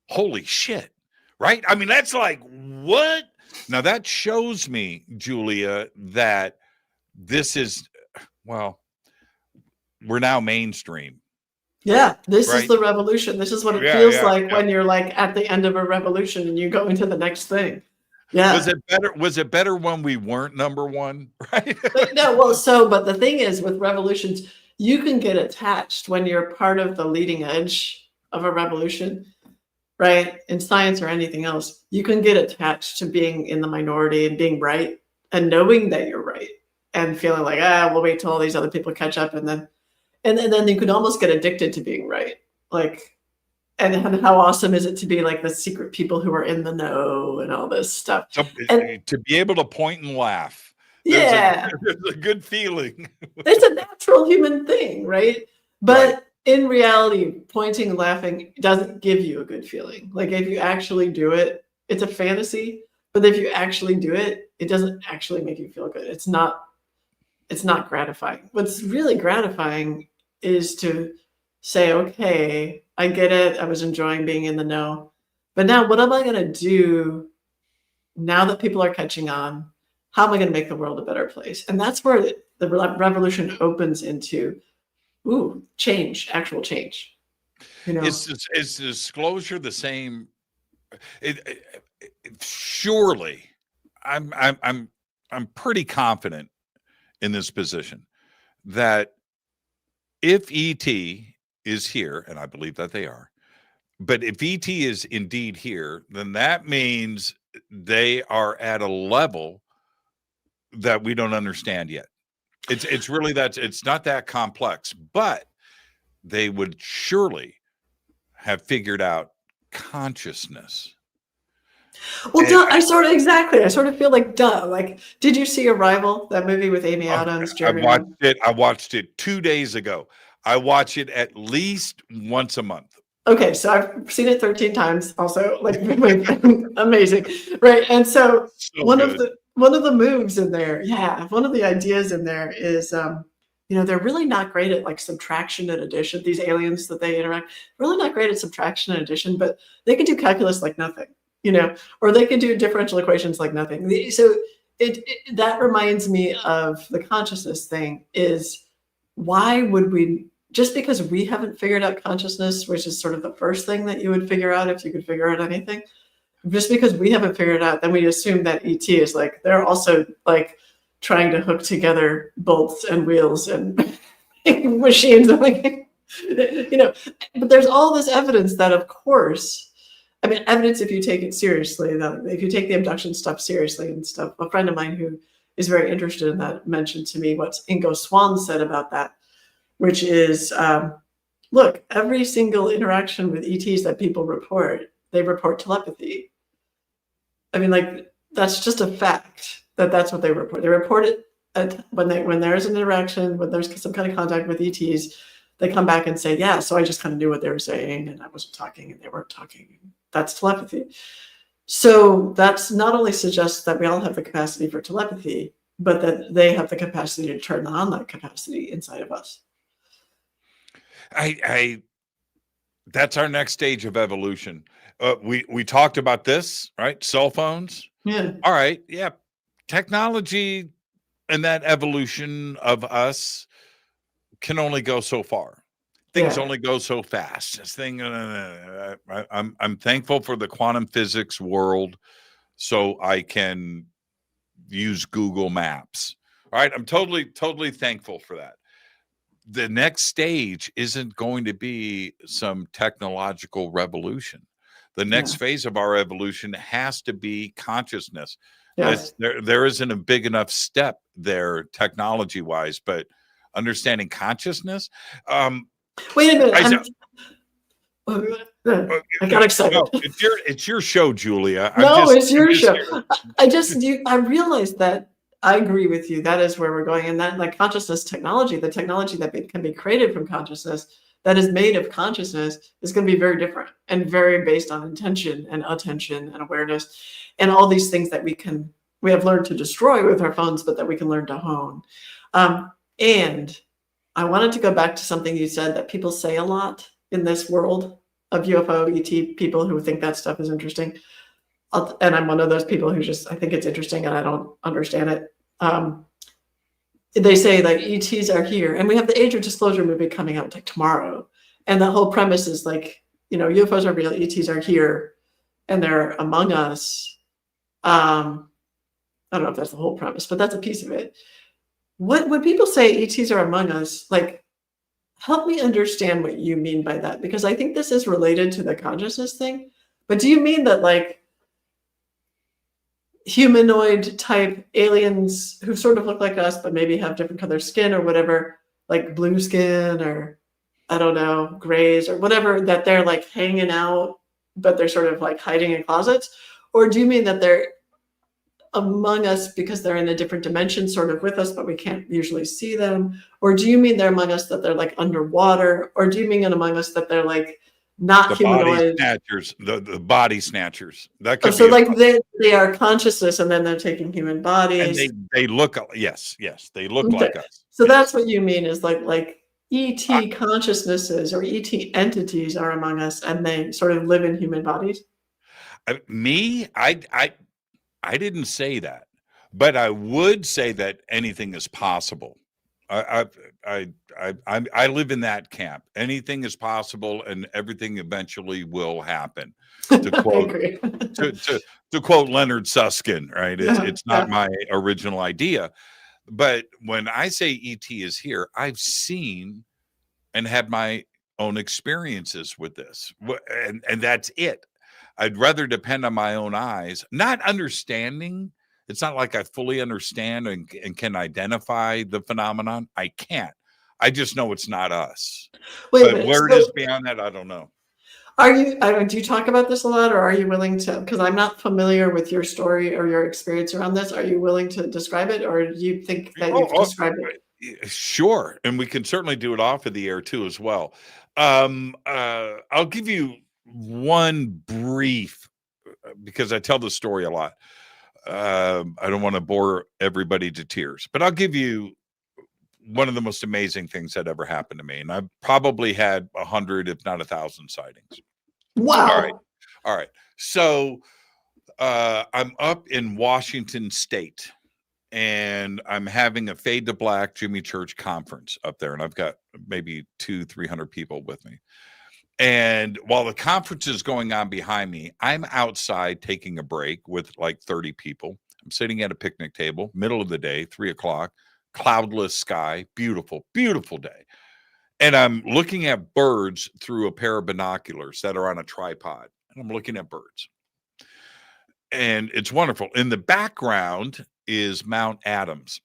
Holy shit. Right? I mean, that's like, what? Now that shows me, Julia, that this is, well, we're now mainstream. Yeah, this is the revolution. This is what it feels like when you're like at the end of a revolution and you go into the next thing. Yeah. Was it better when we weren't number 1? Right? No, well, but the thing is with revolutions, you can get attached when you're part of the leading edge of a revolution, right? In science or anything else, you can get attached to being in the minority and being right and knowing that you're right and feeling like, we'll wait till all these other people catch up. And then you could almost get addicted to being right. Like, and how awesome is it to be like the secret people who are in the know and all this stuff. So, and to be able to point and laugh. There's a good feeling. It's a natural human thing, right? But in reality, pointing and laughing doesn't give you a good feeling. Like if you actually do it, it's a fantasy. But if you actually do it, it doesn't actually make you feel good. It's not gratifying. What's really gratifying is to say, okay, I get it. I was enjoying being in the know. But now what am I going to do now that people are catching on? How am I going to make the world a better place? And that's where the revolution opens into, change, actual change. You know, is disclosure the same? Surely, I'm pretty confident in this position that if ET is here, and I believe that they are, but if ET is indeed here, then that means they are at a level that we don't understand yet. It's really it's not that complex, but they would surely have figured out consciousness. Well, I sort of feel like, like, did you see Arrival, that movie with Amy Adams? I watched it 2 days ago. I watch it at least once a month. Okay, so I've seen it 13 times also, like amazing. Right. And so one of the moves in there, one of the ideas in there is they're really not great at like subtraction and addition. These aliens that they interact, really not great at subtraction and addition, but they can do calculus like nothing, or they can do differential equations like nothing. So that reminds me of the consciousness thing. Is why would we, just because we haven't figured out consciousness, which is sort of the first thing that you would figure out if you could figure out anything, just because we haven't figured it out, then we assume that ET is like, they're also like trying to hook together bolts and wheels and machines. But there's all this evidence that, of course, evidence if you take it seriously, that if you take the abduction stuff seriously and stuff. A friend of mine who is very interested in that mentioned to me what Ingo Swann said about that, which is, look, every single interaction with ETs that people report, they report telepathy. That's just a fact. That's what they report. They report it when there's an interaction, when there's some kind of contact with ETs, they come back and say, yeah, so I just kind of knew what they were saying, and I wasn't talking and they weren't talking. That's telepathy. So that's not only suggests that we all have the capacity for telepathy, but that they have the capacity to turn on that capacity inside of us. That's our next stage of evolution. We talked about this, right? Cell phones. Yeah. All right. Yeah. Technology and that evolution of us can only go so far. Things only go so fast. This thing, I'm thankful for the quantum physics world, so I can use Google Maps. All right. I'm totally thankful for that. The next stage isn't going to be some technological revolution. The next phase of our evolution has to be consciousness. Yes. There isn't a big enough step there technology wise, but understanding consciousness. Wait a minute. I got excited. No, it's your show, Julia. It's your show. I realized that I agree with you. That is where we're going. And that, like, consciousness technology, the technology that can be created from consciousness, that is made of consciousness, is going to be very different and very based on intention and attention and awareness and all these things that we have learned to destroy with our phones, but that we can learn to hone. And I wanted to go back to something you said that people say a lot in this world of UFO, ET, people who think that stuff is interesting. And I'm one of those people who I think it's interesting and I don't understand it. They say like ETs are here, and we have the Age of Disclosure movie coming out like tomorrow. And the whole premise is like, UFOs are real, ETs are here, and they're among us. I don't know if that's the whole premise, but that's a piece of it. When people say ETs are among us, like, help me understand what you mean by that, because I think this is related to the consciousness thing. But do you mean that like humanoid type aliens who sort of look like us, but maybe have different color skin or whatever, like blue skin or I don't know, grays or whatever, that they're like hanging out, but they're sort of like hiding in closets? Or do you mean that they're among us because they're in a different dimension sort of with us, but we can't usually see them? Or do you mean they're among us that they're like underwater? Or do you mean among us that they're like not humanoid? The body snatchers. That could so like they are consciousness and then they're taking human bodies. And they look, yes, they look like us. So that's what you mean is like ET consciousnesses or ET entities are among us and they sort of live in human bodies? I didn't say that, but I would say that anything is possible. I live in that camp. Anything is possible, and everything eventually will happen. To quote to quote Leonard Susskind, right? It's not my original idea, but when I say ET is here, I've seen and had my own experiences with this, and that's it. I'd rather depend on my own eyes, not understanding. It's not like I fully understand and can identify the phenomenon. I can't. I just know it's not us. But where it is beyond that, I don't know. Do you talk about this a lot, or are you willing to, because I'm not familiar with your story or your experience around this. Are you willing to describe it, or do you think that you've described it? Sure. And we can certainly do it off of the air too, as well. I'll give you one brief, because I tell the story a lot. I don't want to bore everybody to tears, but I'll give you one of the most amazing things that ever happened to me. And I've probably had 100, if not 1,000 sightings. Wow. All right. So I'm up in Washington State, and I'm having a Fade to Black Jimmy Church conference up there. And I've got maybe 200-300 people with me. And while the conference is going on behind me, I'm outside taking a break with like 30 people. I'm sitting at a picnic table, middle of the day, 3:00, cloudless sky, beautiful, beautiful day. And I'm looking at birds through a pair of binoculars that are on a tripod. And I'm looking at birds. And it's wonderful. In the background is Mount Adams.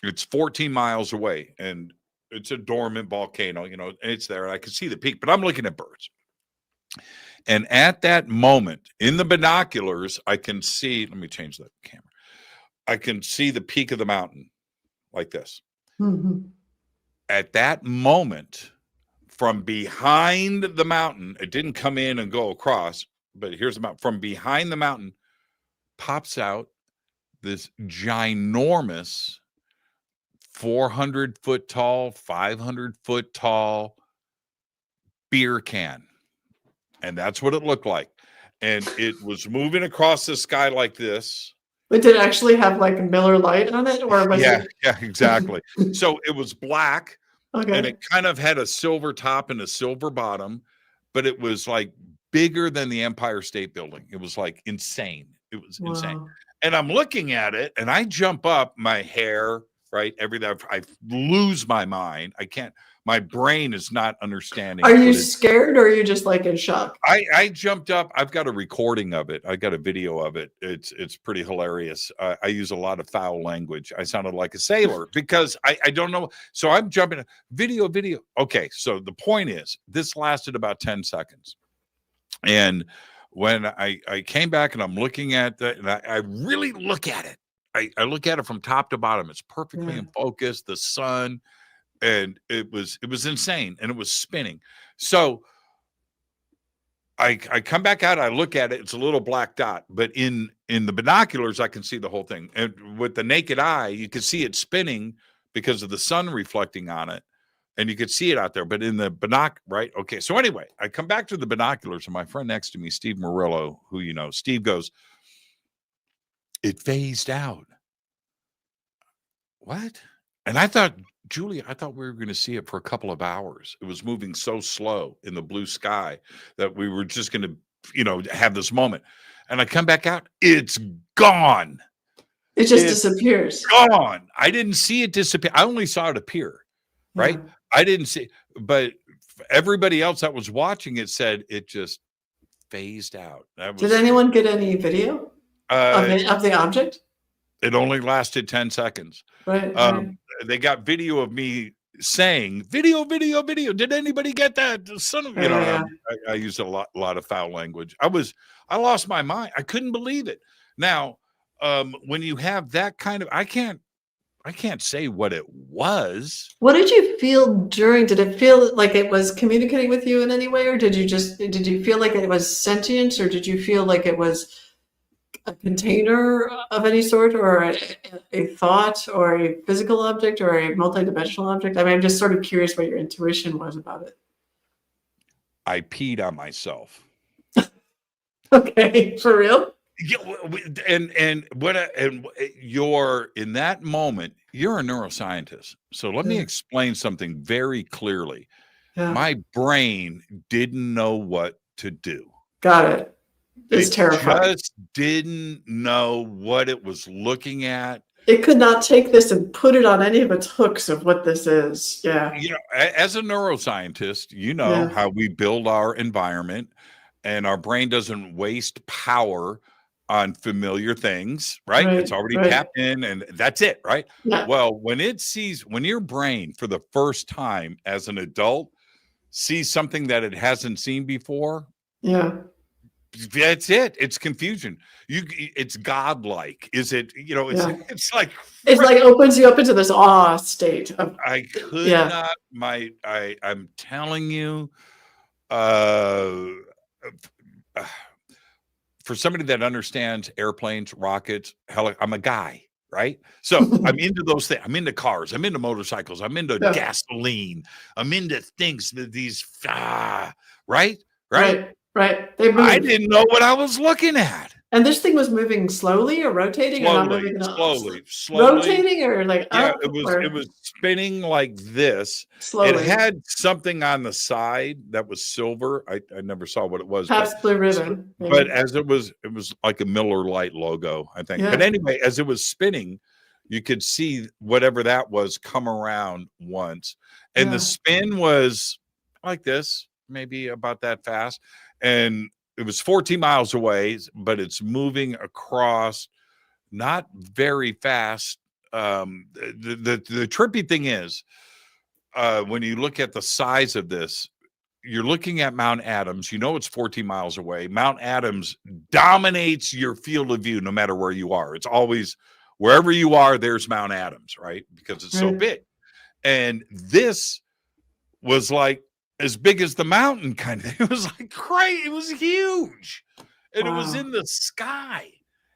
It's 14 miles away, and it's a dormant volcano, you know, it's there. I can see the peak, but I'm looking at birds. And at that moment, in the binoculars, I can see, let me change that camera. I can see the peak of the mountain like this. Mm-hmm. At that moment, from behind the mountain, it didn't come in and go across, but here's the mountain. From behind the mountain pops out this ginormous 400-foot tall, 500-foot tall beer can. And that's what it looked like. And it was moving across the sky like this. But did it actually have like a Miller Lite on it, or was it? Yeah, exactly. So it was black, Okay. and it kind of had a silver top and a silver bottom, but it was like bigger than the Empire State Building. It was like insane. It was insane. And I'm looking at it, and I jump up, my hair, right? Everything. I lose my mind. I can't. My brain is not understanding. Are you scared, or are you just like in shock? I jumped up. I've got a recording of it. I got a video of it. It's pretty hilarious. I use a lot of foul language. I sounded like a sailor because I don't know. So I'm jumping. Video. Okay. So the point is, this lasted about 10 seconds. And when I came back and I'm looking at that, and I really look at it. I look at it from top to bottom. It's perfectly in focus. The sun. And it was insane, and it was spinning. So I come back out, I look at it, it's a little black dot, but in the binoculars, I can see the whole thing. And with the naked eye, you can see it spinning because of the sun reflecting on it, and you could see it out there. But in the right? Okay. So anyway, I come back to the binoculars, and my friend next to me, Steve Murillo, who you know, Steve goes, "It phased out." What? And I thought, Julie, I thought we were going to see it for a couple of hours. It was moving so slow in the blue sky that we were just going to, you know, have this moment. And I come back out, it's gone. It just disappears. Gone. I didn't see it disappear. I only saw it appear, right? Yeah. I didn't see, but everybody else that was watching it said it just phased out. Did anyone get any video of the object? It only lasted 10 seconds. Right. They got video of me saying, video. Did anybody get that? Son of, you know, I used a lot of foul language. I lost my mind. I couldn't believe it. Now, when you have that kind of, I can't say what it was. What did you feel during? Did it feel like it was communicating with you in any way, or did you feel like it was sentient, or did you feel like it was a container of any sort, or a thought, or a physical object, or a multidimensional object? I mean, I'm just sort of curious what your intuition was about it. I peed on myself. Okay, for real? Yeah, and you're in that moment, you're a neuroscientist. So let me explain something very clearly. Yeah. My brain didn't know what to do. Got it. It's terrifying. Just didn't know what it was looking at. It could not take this and put it on any of its hooks of what this is. Yeah. You know, as a neuroscientist, you know how we build our environment, and our brain doesn't waste power on familiar things, right? It's already tapped in, and that's it, right? Yeah. Well, when your brain for the first time as an adult sees something that it hasn't seen before, that's it. It's confusion. It's godlike. Is it? You know, it's like opens you up into this awe state of. I could not. I'm telling you, for somebody that understands airplanes, rockets, I'm a guy. right? So I'm into those things. I'm into cars. I'm into motorcycles. I'm into gasoline. I'm into things that these, right? Right. They I move. didn't know what I was looking at. And this thing was moving slowly or rotating or not moving at all? Slowly. Rotating or like Yeah, up? it was spinning like this. Slowly. It had something on the side that was silver. I never saw what it was. Perhaps blue ribbon. But as it was like a Miller Lite logo, I think. Yeah. But anyway, as it was spinning, you could see whatever that was come around once. And the spin was like this, maybe about that fast. And it was 14 miles away, but it's moving across not very fast. The trippy thing is, when you look at the size of this, you're looking at Mount Adams. You know it's 14 miles away. Mount Adams dominates your field of view no matter where you are. It's always wherever you are, there's Mount Adams, right? Because it's so big. And this was like as big as the mountain kind of. It was like crazy. It was huge. And it was in the sky.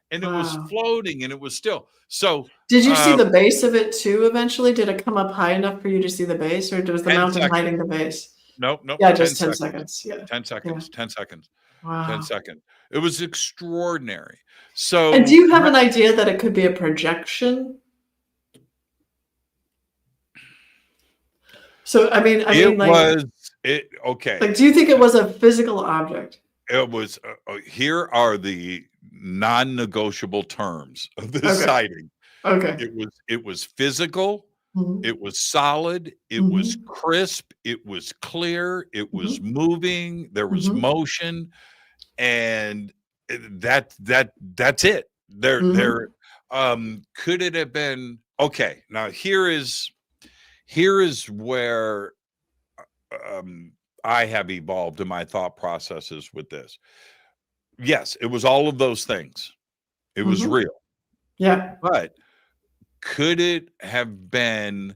And it was floating and it was still. So did you see the base of it too eventually? Did it come up high enough for you to see the base, or was the mountain hiding the base? Nope. Yeah, just 10 seconds. Yeah. 10 seconds. Yeah. 10 seconds. Wow. 10 seconds. It was extraordinary. So and do you have an idea that it could be a projection? So okay. Like, do you think it was a physical object? It was. Here are the non-negotiable terms of this sighting. Okay. It was physical. Mm-hmm. It was solid. It was crisp. It was clear. It was moving. There was motion, and that's it. There. Could it have been? Okay. Now here is where I have evolved in my thought processes with this. Yes, it was all of those things. It was real. Yeah. But could it have been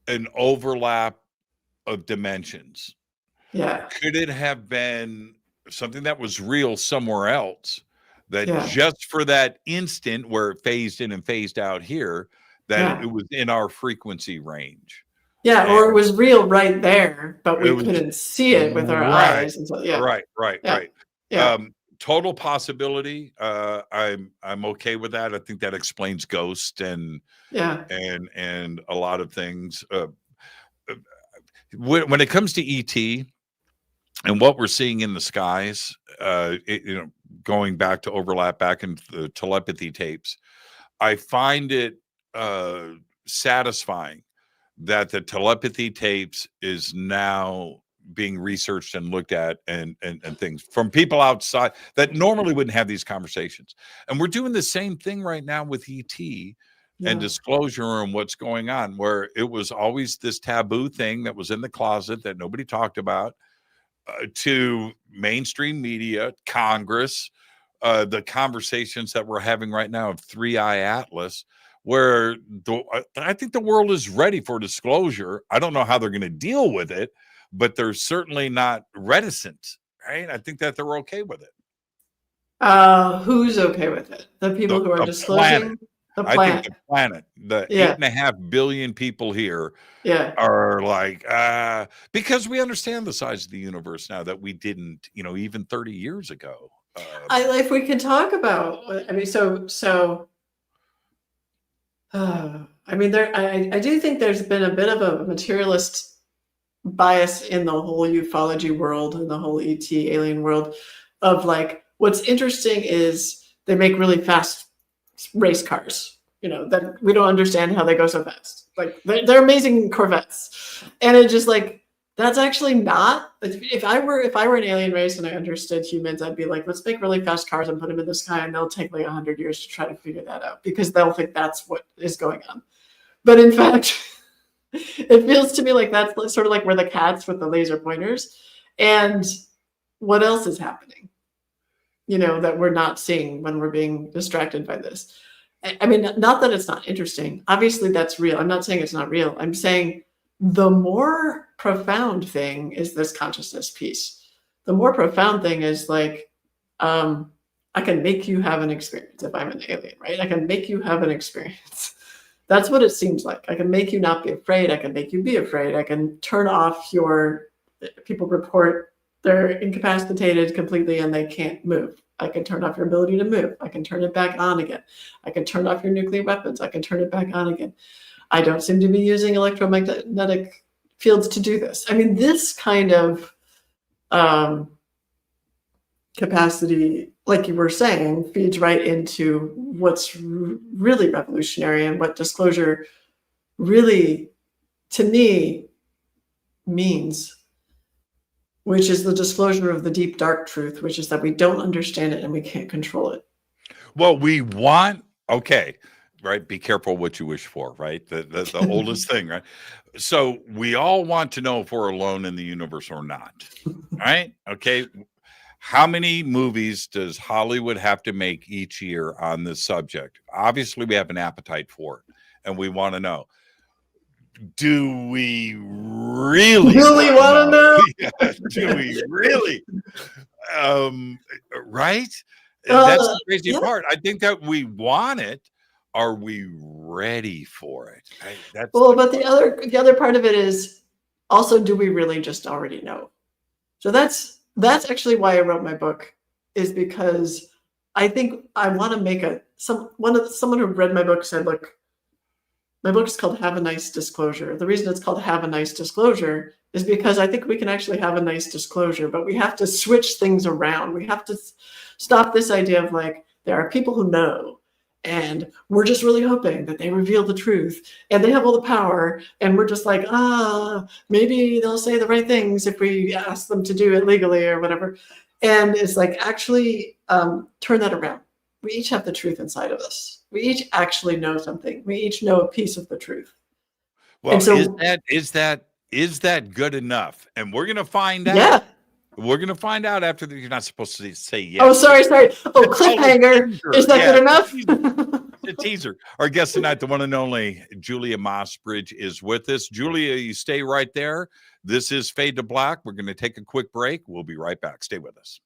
an overlap of dimensions? Yeah. Could it have been something that was real somewhere else that just for that instant where it phased in and phased out here, that it was in our frequency range? Yeah, or it was real right there, but we couldn't see it with our eyes. Until, Right. Yeah. Total possibility. I'm okay with that. I think that explains ghost and a lot of things. When it comes to ET and what we're seeing in the skies, going back to overlap back in the telepathy tapes, I find it satisfying that the telepathy tapes is now being researched and looked at and things from people outside that normally wouldn't have these conversations. And we're doing the same thing right now with ET and disclosure and what's going on, where it was always this taboo thing that was in the closet that nobody talked about, to mainstream media, Congress, the conversations that we're having right now of 3-Eye Atlas, where I think the world is ready for disclosure. I don't know how they're going to deal with it, but they're certainly not reticent, right? I think that they're okay with it. Who's okay with it? The people who are disclosing? The planet. I think the planet, the 8.5 billion people here are like, because we understand the size of the universe now that we didn't, even 30 years ago. If we can talk about, I do think there's been a bit of a materialist bias in the whole ufology world and the whole ET alien world of like, what's interesting is they make really fast race cars, that we don't understand how they go so fast. Like they're amazing Corvettes. And it's just like, that's actually not, if I were an alien race and I understood humans, I'd be like, let's make really fast cars and put them in the sky, and they'll take like 100 years to try to figure that out because they'll think that's what is going on. But in fact, it feels to me like that's sort of like we're the cats with the laser pointers. And what else is happening, that we're not seeing when we're being distracted by this? I mean, not that it's not interesting. Obviously, that's real. I'm not saying it's not real. I'm saying the more profound thing is this consciousness piece. The more profound thing is like, I can make you have an experience if I'm an alien, right? I can make you have an experience. That's what it seems like. I can make you not be afraid. I can make you be afraid. I can turn off people report they're incapacitated completely and they can't move. I can turn off your ability to move. I can turn it back on again. I can turn off your nuclear weapons. I can turn it back on again. I don't seem to be using electromagnetic fields to do this. I mean, this kind of capacity, like you were saying, feeds right into what's really revolutionary and what disclosure really, to me, means, which is the disclosure of the deep, dark truth, which is that we don't understand it and we can't control it. Well, we want, okay, right? Be careful what you wish for, right? The oldest thing, right? So we all want to know if we're alone in the universe or not, right? Okay. How many movies does Hollywood have to make each year on this subject? Obviously, we have an appetite for it, and we want to know. Do we really want to know? Yeah, do we really? Right? That's the crazy part. I think that we want it. Are we ready for it? But the other part of it is also, do we really just already know? So that's actually why I wrote my book, is because I think I want to make someone who read my book said, look, my book is called Have a Nice Disclosure. The reason it's called Have a Nice Disclosure is because I think we can actually have a nice disclosure, but we have to switch things around. We have to stop this idea of like, there are people who know, and we're just really hoping that they reveal the truth and they have all the power. And we're just like, maybe they'll say the right things if we ask them to do it legally or whatever. And it's like, actually turn that around. We each have the truth inside of us. We each actually know something. We each know a piece of the truth. Well, so, is that good enough? And we're going to find out. Yeah. We're going to find out after that. You're not supposed to say yes. Oh, sorry. Oh, cliffhanger. Is that good enough? A teaser. Our guest tonight, the one and only Julia Mossbridge, is with us. Julia, you stay right there. This is Fade to Black. We're going to take a quick break. We'll be right back. Stay with us.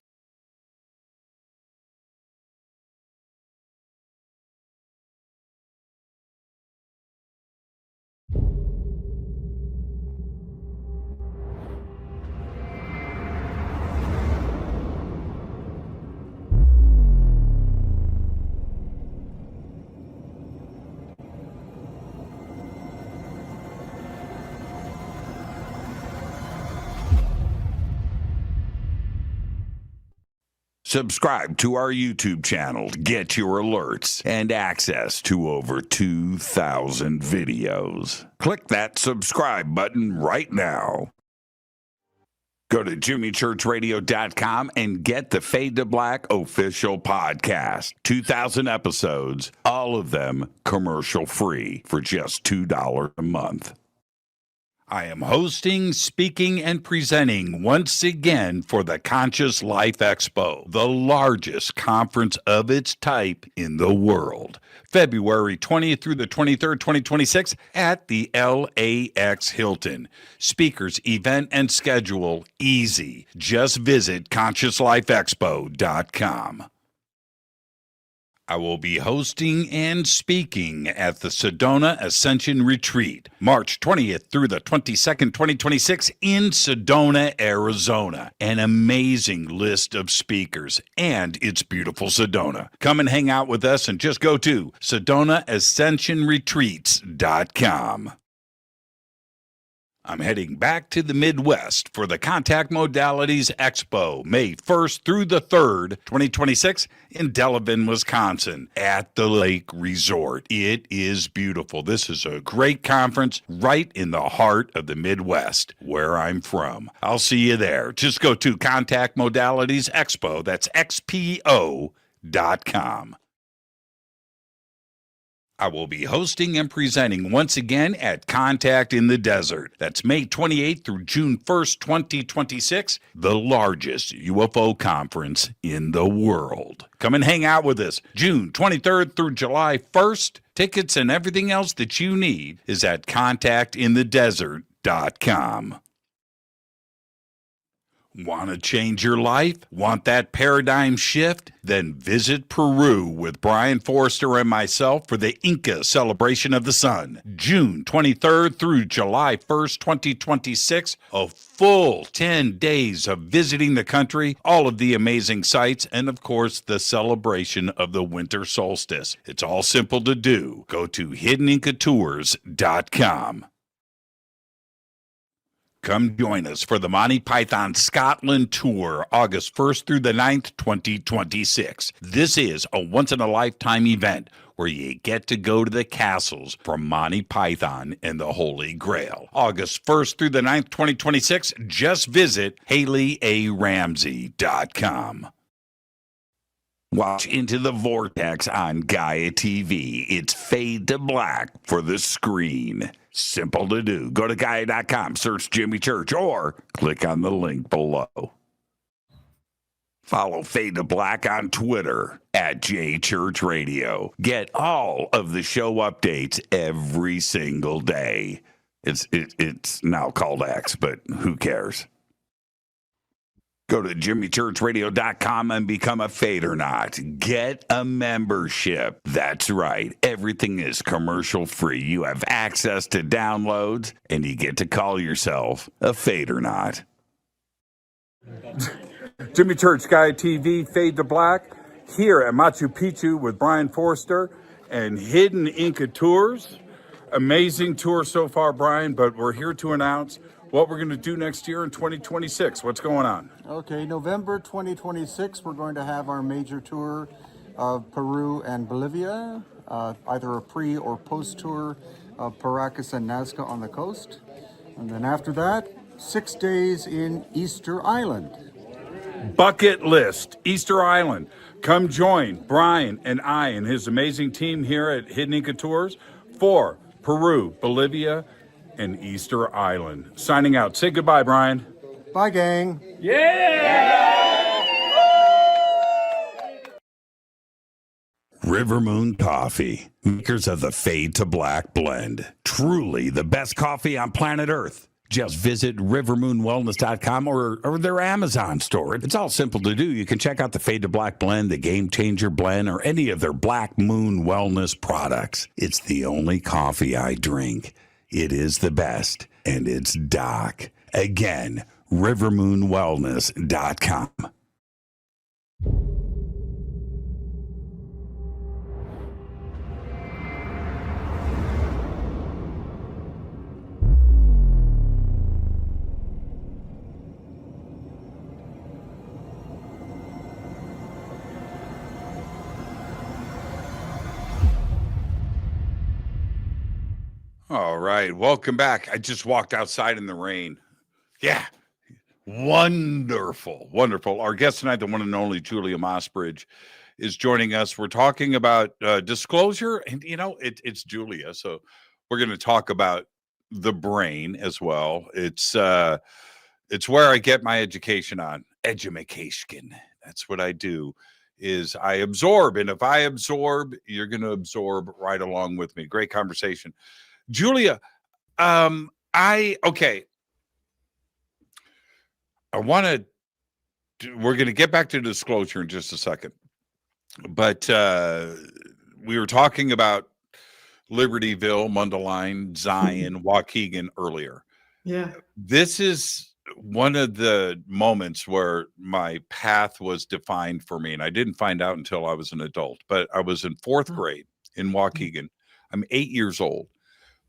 Subscribe to our YouTube channel to get your alerts and access to over 2,000 videos. Click that subscribe button right now. Go to jimmychurchradio.com and get the Fade to Black official podcast. 2,000 episodes, all of them commercial free for just $2 a month. I am hosting, speaking, and presenting once again for the Conscious Life Expo, the largest conference of its type in the world. February 20th through the 23rd, 2026 at the LAX Hilton. Speakers, event, and schedule easy. Just visit ConsciousLifeExpo.com. I will be hosting and speaking at the Sedona Ascension Retreat, March 20th through the 22nd, 2026 in Sedona, Arizona. An amazing list of speakers, and it's beautiful Sedona. Come and hang out with us and just go to SedonaAscensionRetreats.com. I'm heading back to the Midwest for the Contact Modalities Expo, May 1st through the 3rd, 2026, in Delavan, Wisconsin, at the Lake Resort. It is beautiful. This is a great conference right in the heart of the Midwest, where I'm from. I'll see you there. Just go to Contact Modalities Expo, that's XPO.com. I will be hosting and presenting once again at Contact in the Desert. That's May 28th through June 1st, 2026, the largest UFO conference in the world. Come and hang out with us June 23rd through July 1st. Tickets and everything else that you need is at contactinthedesert.com. Want to change your life? Want that paradigm shift? Then visit Peru with Brian Forrester and myself for the Inca Celebration of the Sun, June 23rd through July 1st, 2026. A full 10 days of visiting the country, all of the amazing sights, and of course, the celebration of the winter solstice. It's all simple to do. Go to hiddenincatours.com. Come join us for the Monty Python Scotland Tour, August 1st through the 9th, 2026. This is a once-in-a-lifetime event where you get to go to the castles from Monty Python and the Holy Grail. August 1st through the 9th, 2026. Just visit HaleyARamsey.com. Watch Into the Vortex on Gaia TV. It's Fade to Black for the screen. Simple to do. Go to Gaia.com, search Jimmy Church, or click on the link below. Follow Fade to Black on Twitter at JChurchRadio. Get all of the show updates every single day. It's now called X, but who cares? Go to jimmychurchradio.com and become a Fadernaut. Get a membership. That's right. Everything is commercial free. You have access to downloads, and you get to call yourself a Fadernaut. Jimmy Church, Gaia TV, Fade to Black, here at Machu Picchu with Brian Forrester and Hidden Inca Tours. Amazing tour so far, Brian, but we're here to announce what we're going to do next year in 2026. What's going on? Okay, November 2026, we're going to have our major tour of Peru and Bolivia, either a pre or post tour of Paracas and Nazca on the coast. And then after that, 6 days in Easter Island. Bucket list, Easter Island. Come join Brian and I and his amazing team here at Hidden Inca Tours for Peru, Bolivia, and Easter Island. Signing out. Say goodbye, Brian. Bye, gang. River Moon Coffee, makers of the Fade to Black blend. Truly the best coffee on planet Earth. Just visit rivermoonwellness.com or their Amazon store. It's all simple to do. You can check out the Fade to Black blend, the Game Changer blend, or any of their Black Moon Wellness products. It's the only coffee I drink. It is the best, and it's Doc. Again, rivermoonwellness.com. All right, welcome back. I just walked outside in the rain. Yeah, wonderful, wonderful. Our guest tonight, the one and only Julia Mossbridge, is joining us. We're talking about disclosure, and it's Julia, so we're going to talk about the brain as well. It's where I get my education on edumacation. That's what I do. Is I absorb, and if I absorb, you're going to absorb right along with me. Great conversation. Julia, I want to, we're going to get back to disclosure in just a second, but we were talking about Libertyville, Mundelein, Zion, Waukegan earlier. Yeah. This is one of the moments where my path was defined for me, and I didn't find out until I was an adult, but I was in fourth grade in Waukegan. I'm 8 years old.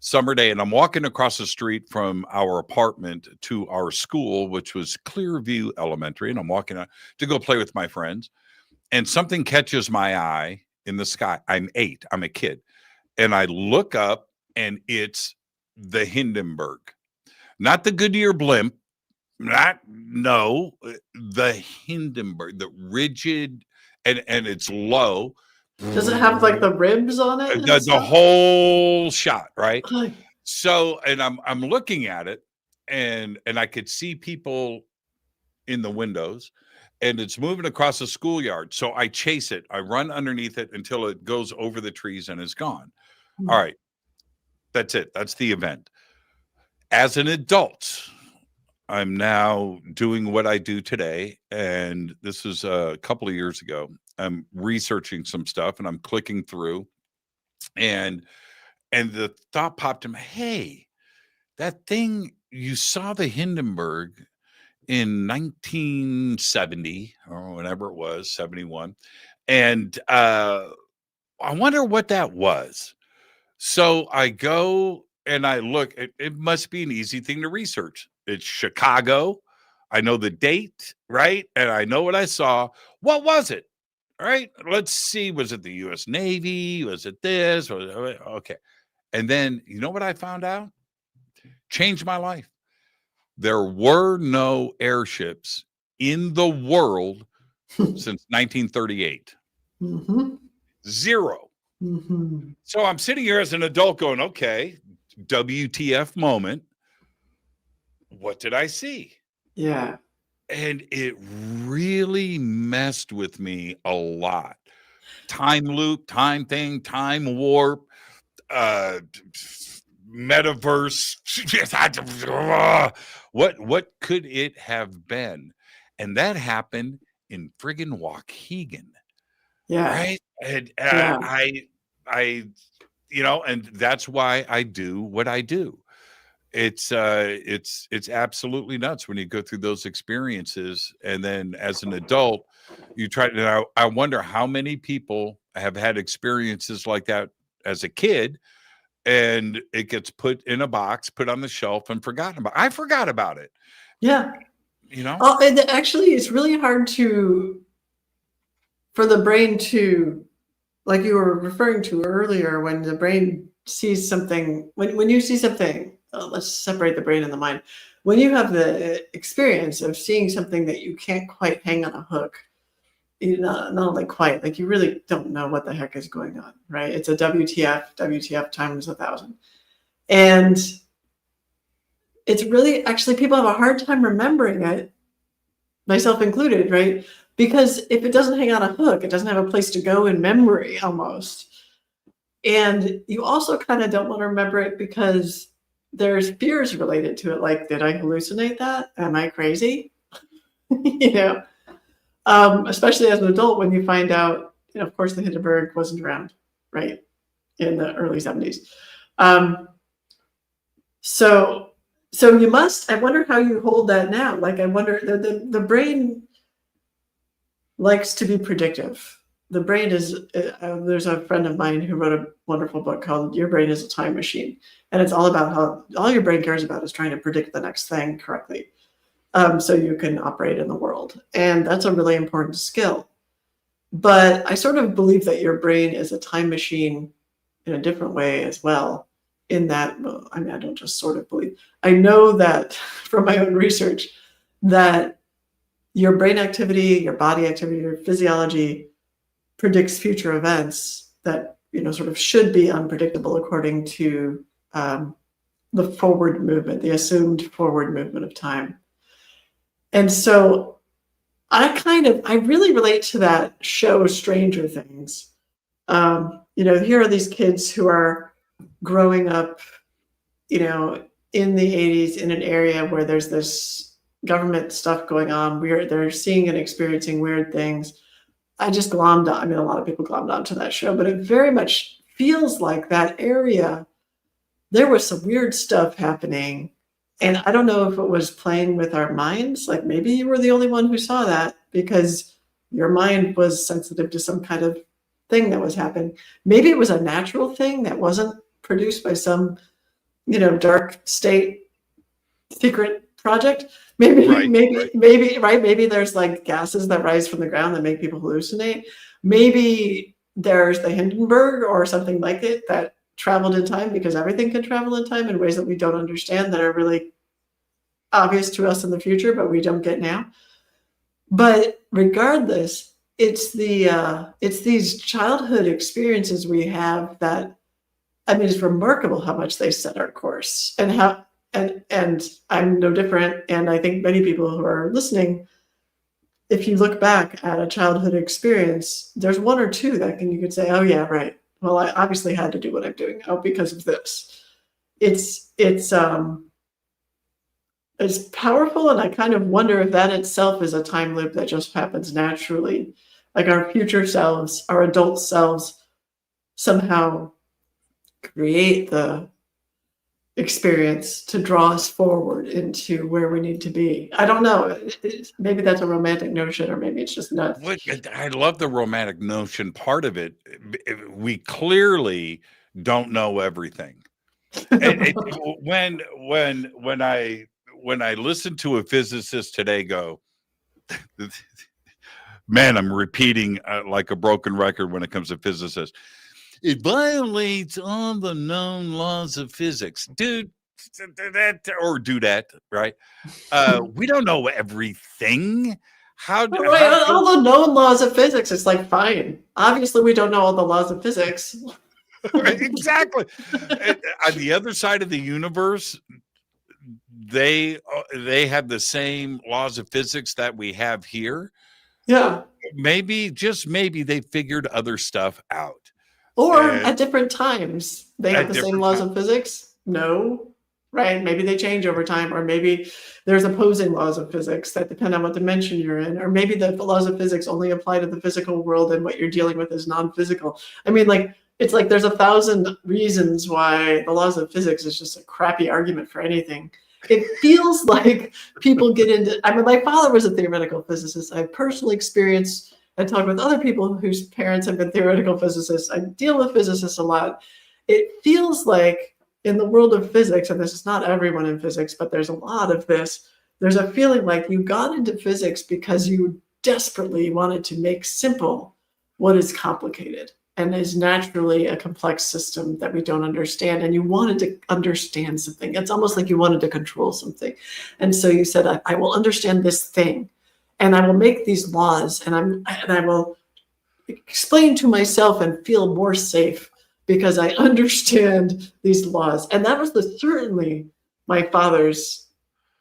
Summer day, and I'm walking across the street from our apartment to our school, which was Clearview Elementary, and I'm walking out to go play with my friends, and something catches my eye in the sky. I'm 8. I'm a kid, and I look up, and it's the Hindenburg, not the Goodyear blimp, the Hindenburg, the rigid, and it's low. Does it have like the ribs on it? The whole shot, right? So, and I'm looking at it, and I could see people in the windows, and it's moving across the schoolyard. So I chase it. I run underneath it until it goes over the trees and is gone. All right. That's it. That's the event. As an adult, I'm now doing what I do today, and this is a couple of years ago. I'm researching some stuff, and I'm clicking through, and the thought popped in my, hey, that thing you saw the Hindenburg in 1970 or whenever it was, 71, and I wonder what that was. So I go and I look. It must be an easy thing to research. It's Chicago. I know the date, right? And I know what I saw. What was it? All right. Let's see. Was it the U.S. Navy? Was it this? Okay. And then you know what I found out? Changed my life. There were no airships in the world since 1938. Mm-hmm. Zero. Mm-hmm. So I'm sitting here as an adult going, okay, WTF moment. What did I see? Yeah. And it really messed with me a lot. Time loop, time thing, time warp, metaverse. What could it have been? And that happened in friggin' Waukegan. Yeah. Right. And Yeah. I, and that's why I do what I do. It's absolutely nuts when you go through those experiences. And then as an adult, you try to, I wonder how many people have had experiences like that as a kid, and it gets put in a box, put on the shelf, and forgotten about. I forgot about it. Yeah. Oh, and actually, it's really hard for the brain to, like you were referring to earlier, when the brain sees something, when you see something, let's separate the brain and the mind. When you have the experience of seeing something that you can't quite hang on a hook, not only quite, like you really don't know what the heck is going on, right? It's a WTF times 1,000. And it's really, actually, people have a hard time remembering it, myself included, right? Because if it doesn't hang on a hook, it doesn't have a place to go in memory almost. And you also kind of don't want to remember it because there's fears related to it. Like, did I hallucinate that? Am I crazy? Especially as an adult, when you find out, of course, the Hindenburg wasn't around, right, in the early 70s. So you must, I wonder how you hold that now. Like, I wonder, the brain likes to be predictive. The brain is, there's a friend of mine who wrote a wonderful book called Your Brain is a Time Machine. And it's all about how all your brain cares about is trying to predict the next thing correctly. So you can operate in the world. And that's a really important skill. But I sort of believe that your brain is a time machine in a different way as well. In that, well, I mean, I don't just sort of believe. I know that from my own research that your brain activity, your body activity, your physiology predicts future events that, sort of should be unpredictable according to the forward movement, the assumed forward movement of time. And so I really relate to that show Stranger Things. Here are these kids who are growing up, in the 80s in an area where there's this government stuff going on. They're seeing and experiencing weird things. I just glommed on. I mean, a lot of people glommed onto that show, but it very much feels like that area. There was some weird stuff happening. And I don't know if it was playing with our minds. Like, maybe you were the only one who saw that because your mind was sensitive to some kind of thing that was happening. Maybe it was a natural thing that wasn't produced by some, dark state secret project. Maybe there's like gases that rise from the ground that make people hallucinate. Maybe there's the Hindenburg or something like it that traveled in time, because everything can travel in time in ways that we don't understand, that are really obvious to us in the future, but we don't get now. But regardless, it's these childhood experiences we have that, I mean, it's remarkable how much they set our course, and I'm no different. And I think many people who are listening, if you look back at a childhood experience, there's one or two that you could say, oh yeah, right. Well, I obviously had to do what I'm doing now because of this. It's is powerful, and I kind of wonder if that itself is a time loop that just happens naturally. Like our future selves, our adult selves somehow create the experience to draw us forward into where we need to be. I don't know. Maybe that's a romantic notion, or maybe it's just nuts. I love the romantic notion part of it. We clearly don't know everything. When I listen to a physicist today go, man, I'm repeating like a broken record when it comes to physicists. It violates all the known laws of physics, dude. Right? We don't know everything. All the known laws of physics, it's like, fine. Obviously, we don't know all the laws of physics. Exactly. On the other side of the universe, they have the same laws of physics that we have here. Yeah. Maybe, just maybe, they figured other stuff out. Or at different times, they have the same laws of physics. No, right? Maybe they change over time, or maybe there's opposing laws of physics that depend on what dimension you're in, or maybe the laws of physics only apply to the physical world and what you're dealing with is non-physical. I mean, like, it's like there's 1,000 reasons why the laws of physics is just a crappy argument for anything. It feels like people get into, I mean, my father was a theoretical physicist. I personally experienced and talk with other people whose parents have been theoretical physicists. I deal with physicists a lot. It feels like in the world of physics, and this is not everyone in physics, but there's a lot of this, there's a feeling like you got into physics because you desperately wanted to make simple what is complicated and is naturally a complex system that we don't understand. And you wanted to understand something. It's almost like you wanted to control something. And so you said, I will understand this thing. And I will make these laws, and I will explain to myself and feel more safe because I understand these laws. And that was certainly my father's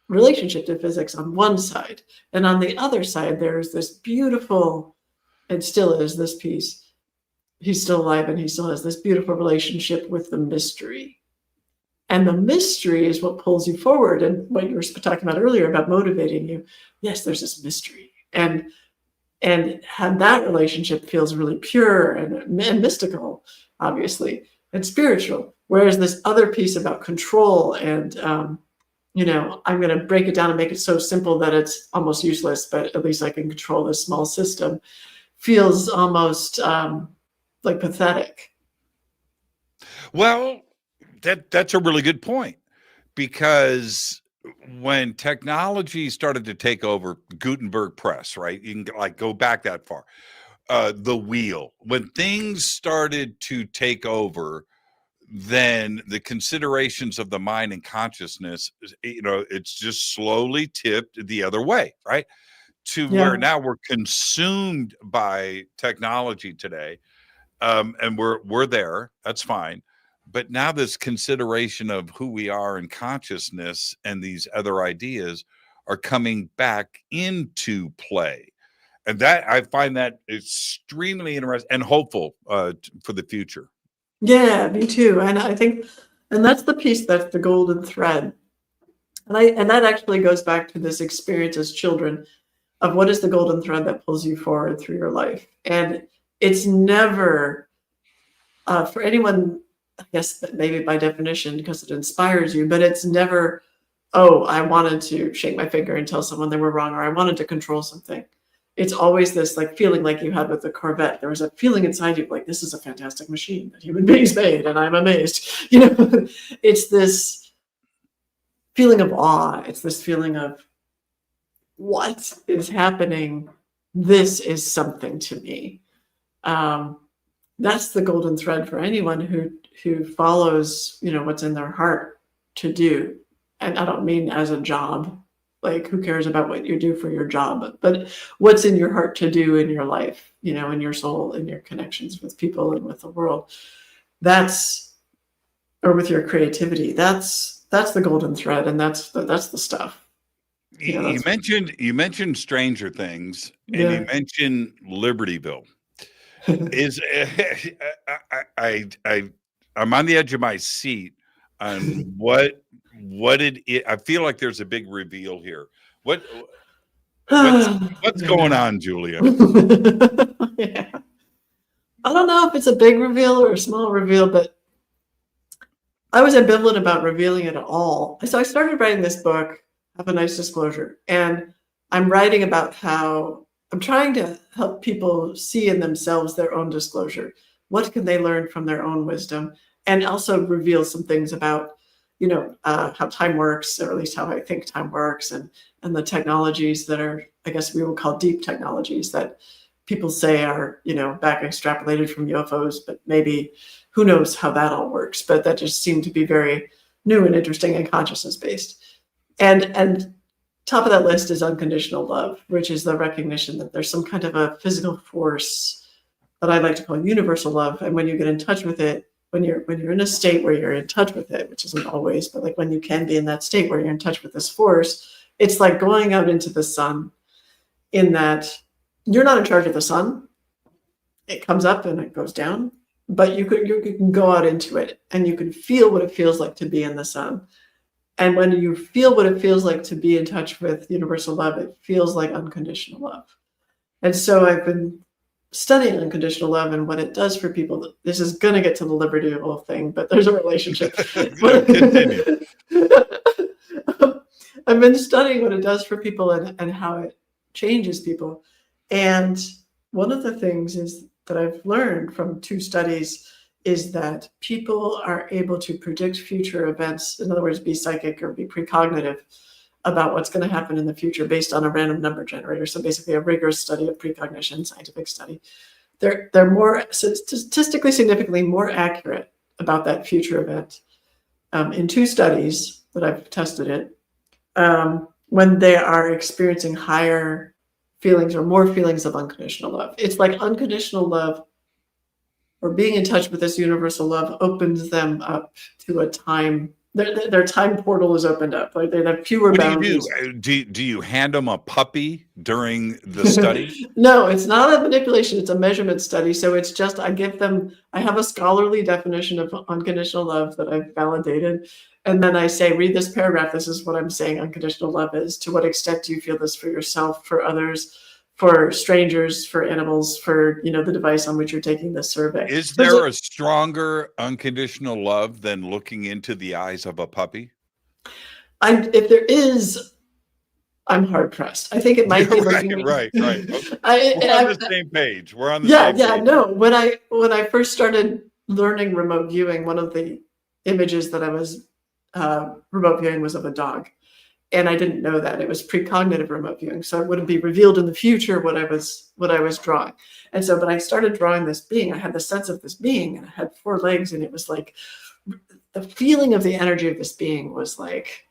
relationship to physics on one side. And on the other side, there's this beautiful, and still is this piece. He's still alive and he still has this beautiful relationship with the mystery. And the mystery is what pulls you forward. And what you were talking about earlier about motivating you. Yes, there's this mystery. And that relationship feels really pure and mystical, obviously, and spiritual. Whereas this other piece about control and, I'm going to break it down and make it so simple that it's almost useless, but at least I can control this small system, feels almost like pathetic. Well, that's a really good point, because when technology started to take over, Gutenberg press, right? You can like go back that far. The wheel, when things started to take over, then the considerations of the mind and consciousness, it's just slowly tipped the other way, right? To where now we're consumed by technology today. And we're there, that's fine. But now this consideration of who we are in consciousness and these other ideas are coming back into play. And that, I find that extremely interesting and hopeful for the future. Yeah, me too. And I think, and that's the piece, that's the golden thread. And that actually goes back to this experience as children of what is the golden thread that pulls you forward through your life. And it's never, for anyone, I guess that maybe by definition, because it inspires you, but it's never, oh, I wanted to shake my finger and tell someone they were wrong, or I wanted to control something. It's always this like feeling like you had with the Corvette. There was a feeling inside you like, this is a fantastic machine that human beings made, and I'm amazed. It's this feeling of awe. It's this feeling of what is happening. This is something to me. That's the golden thread for anyone who follows, what's in their heart to do. And I don't mean as a job, like who cares about what you do for your job, but what's in your heart to do in your life, in your soul, in your connections with people and with the world. Or with your creativity. That's the golden thread, and that's the stuff. You mentioned Stranger Things, and you mentioned Libertyville. I'm on the edge of my seat on what what did it? I feel like there's a big reveal here. What's going on, Julia? Yeah. I don't know if it's a big reveal or a small reveal, but I was ambivalent about revealing it at all. So I started writing this book, Have a Nice Disclosure, and I'm writing about how I'm trying to help people see in themselves their own disclosure. What can they learn from their own wisdom? And also reveal some things about, how time works, or at least how I think time works, and the technologies that are, I guess we will call deep technologies that people say are, back extrapolated from UFOs, but maybe who knows how that all works. But that just seemed to be very new and interesting and consciousness based. And top of that list is unconditional love, which is the recognition that there's some kind of a physical force that I like to call universal love. And when you get in touch with it, when you're in a state where you're in touch with it, which isn't always, but like when you can be in that state where you're in touch with this force, it's like going out into the sun, in that you're not in charge of the sun. It comes up and it goes down, but you can go out into it and you can feel what it feels like to be in the sun. And when you feel what it feels like to be in touch with universal love, it feels like unconditional love. And so I've been studying unconditional love and what it does for people. This is going to get to the Liberty of all thing, but there's a relationship. I've been studying what it does for people and how it changes people. And one of the things is that I've learned from 2 studies is that people are able to predict future events. In other words, be psychic or be precognitive about what's going to happen in the future based on a random number generator. So basically a rigorous study of precognition, scientific study. They're more statistically significantly more accurate about that future event. In 2 studies that I've tested it, when they are experiencing higher feelings or more feelings of unconditional love. It's like unconditional love or being in touch with this universal love opens them up to a time. Their time portal is opened up. Like they have fewer boundaries. Do you hand them a puppy during the study? No, it's not a manipulation. It's a measurement study. So it's just, I have a scholarly definition of unconditional love that I've validated. And then I say, read this paragraph. This is what I'm saying unconditional love is. To what extent do you feel this for yourself, for others, for strangers, for animals, for, the device on which you're taking this survey? Is there a stronger unconditional love than looking into the eyes of a puppy? If there is, I'm hard pressed. I think it might be looking right. Okay. We're on the same page. We're on the same page. No. When I first started learning remote viewing, one of the images that I was remote viewing was of a dog. And I didn't know that. It was precognitive remote viewing. So it wouldn't be revealed in the future what I was drawing. And so, but I started drawing this being. I had the sense of this being, and it had 4 legs, and it was like, the feeling of the energy of this being was like,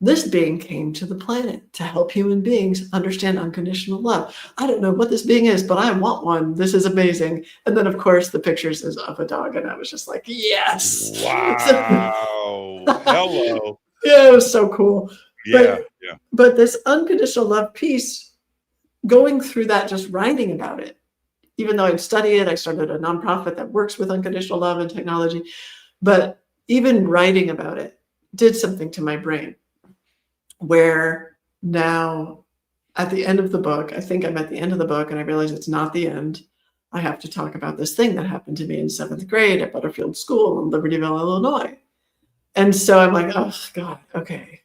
this being came to the planet to help human beings understand unconditional love. I don't know what this being is, but I want one. This is amazing. And then, of course, the pictures is of a dog, and I was just like, yes. Wow. Hello. Yeah, it was so cool. Yeah. But this unconditional love piece, going through that, just writing about it, even though I've studied it, I started a nonprofit that works with unconditional love and technology, but even writing about it did something to my brain, where now at the end of the book, I think I'm at the end of the book and I realize it's not the end. I have to talk about this thing that happened to me in 7th grade at Butterfield School in Libertyville, Illinois. And so I'm like, oh God, okay.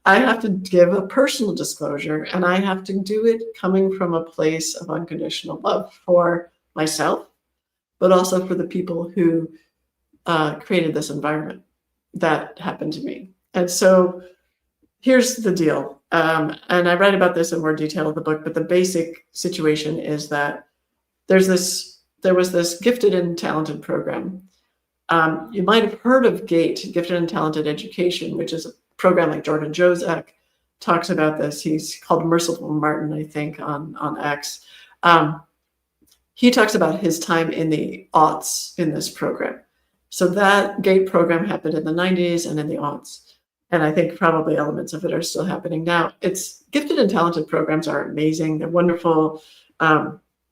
I have to give a personal disclosure, and I have to do it coming from a place of unconditional love for myself, but also for the people who created this environment that happened to me. And so here's the deal. And I write about this in more detail in the book, but the basic situation is that there was this gifted and talented program. You might have heard of GATE, Gifted and Talented Education, which is a program like Jordan Jozek talks about this. He's called Merciful Martin, I think, on X. He talks about his time in the aughts in this program. So that GATE program happened in the 90s and in the aughts. And I think probably elements of it are still happening now. It's gifted and talented programs are amazing. They're wonderful.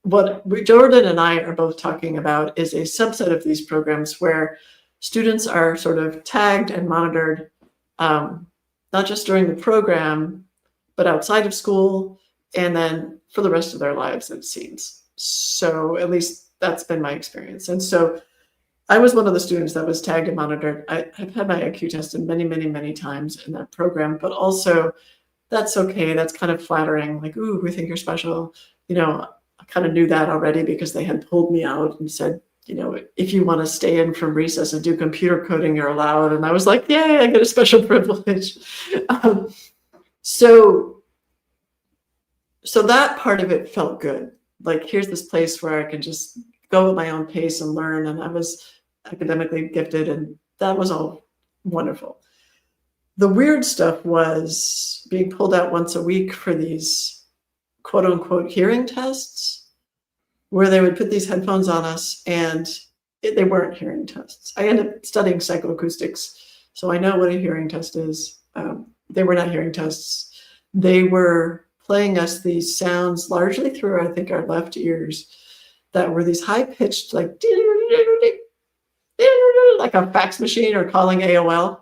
What Jordan and I are both talking about is a subset of these programs where students are sort of tagged and monitored, not just during the program, but outside of school, and then for the rest of their lives, it seems. So at least that's been my experience. And so I was one of the students that was tagged and monitored. I've had my IQ tested many, many, many times in that program, but also that's okay. That's kind of flattering. Like, ooh, we think you're special. You know, I kind of knew that already because they had pulled me out and said, you know, if you want to stay in from recess and do computer coding, you're allowed. And I was like, yay, I get a special privilege. So that part of it felt good. Like, here's this place where I can just go at my own pace and learn. And I was academically gifted, and that was all wonderful. The weird stuff was being pulled out once a week for these quote unquote hearing tests, where they would put these headphones on us, and they weren't hearing tests. I ended up studying psychoacoustics, so I know what a hearing test is. They were not hearing tests. They were playing us these sounds largely through, I think, our left ears, that were these high-pitched, like a fax machine or calling AOL.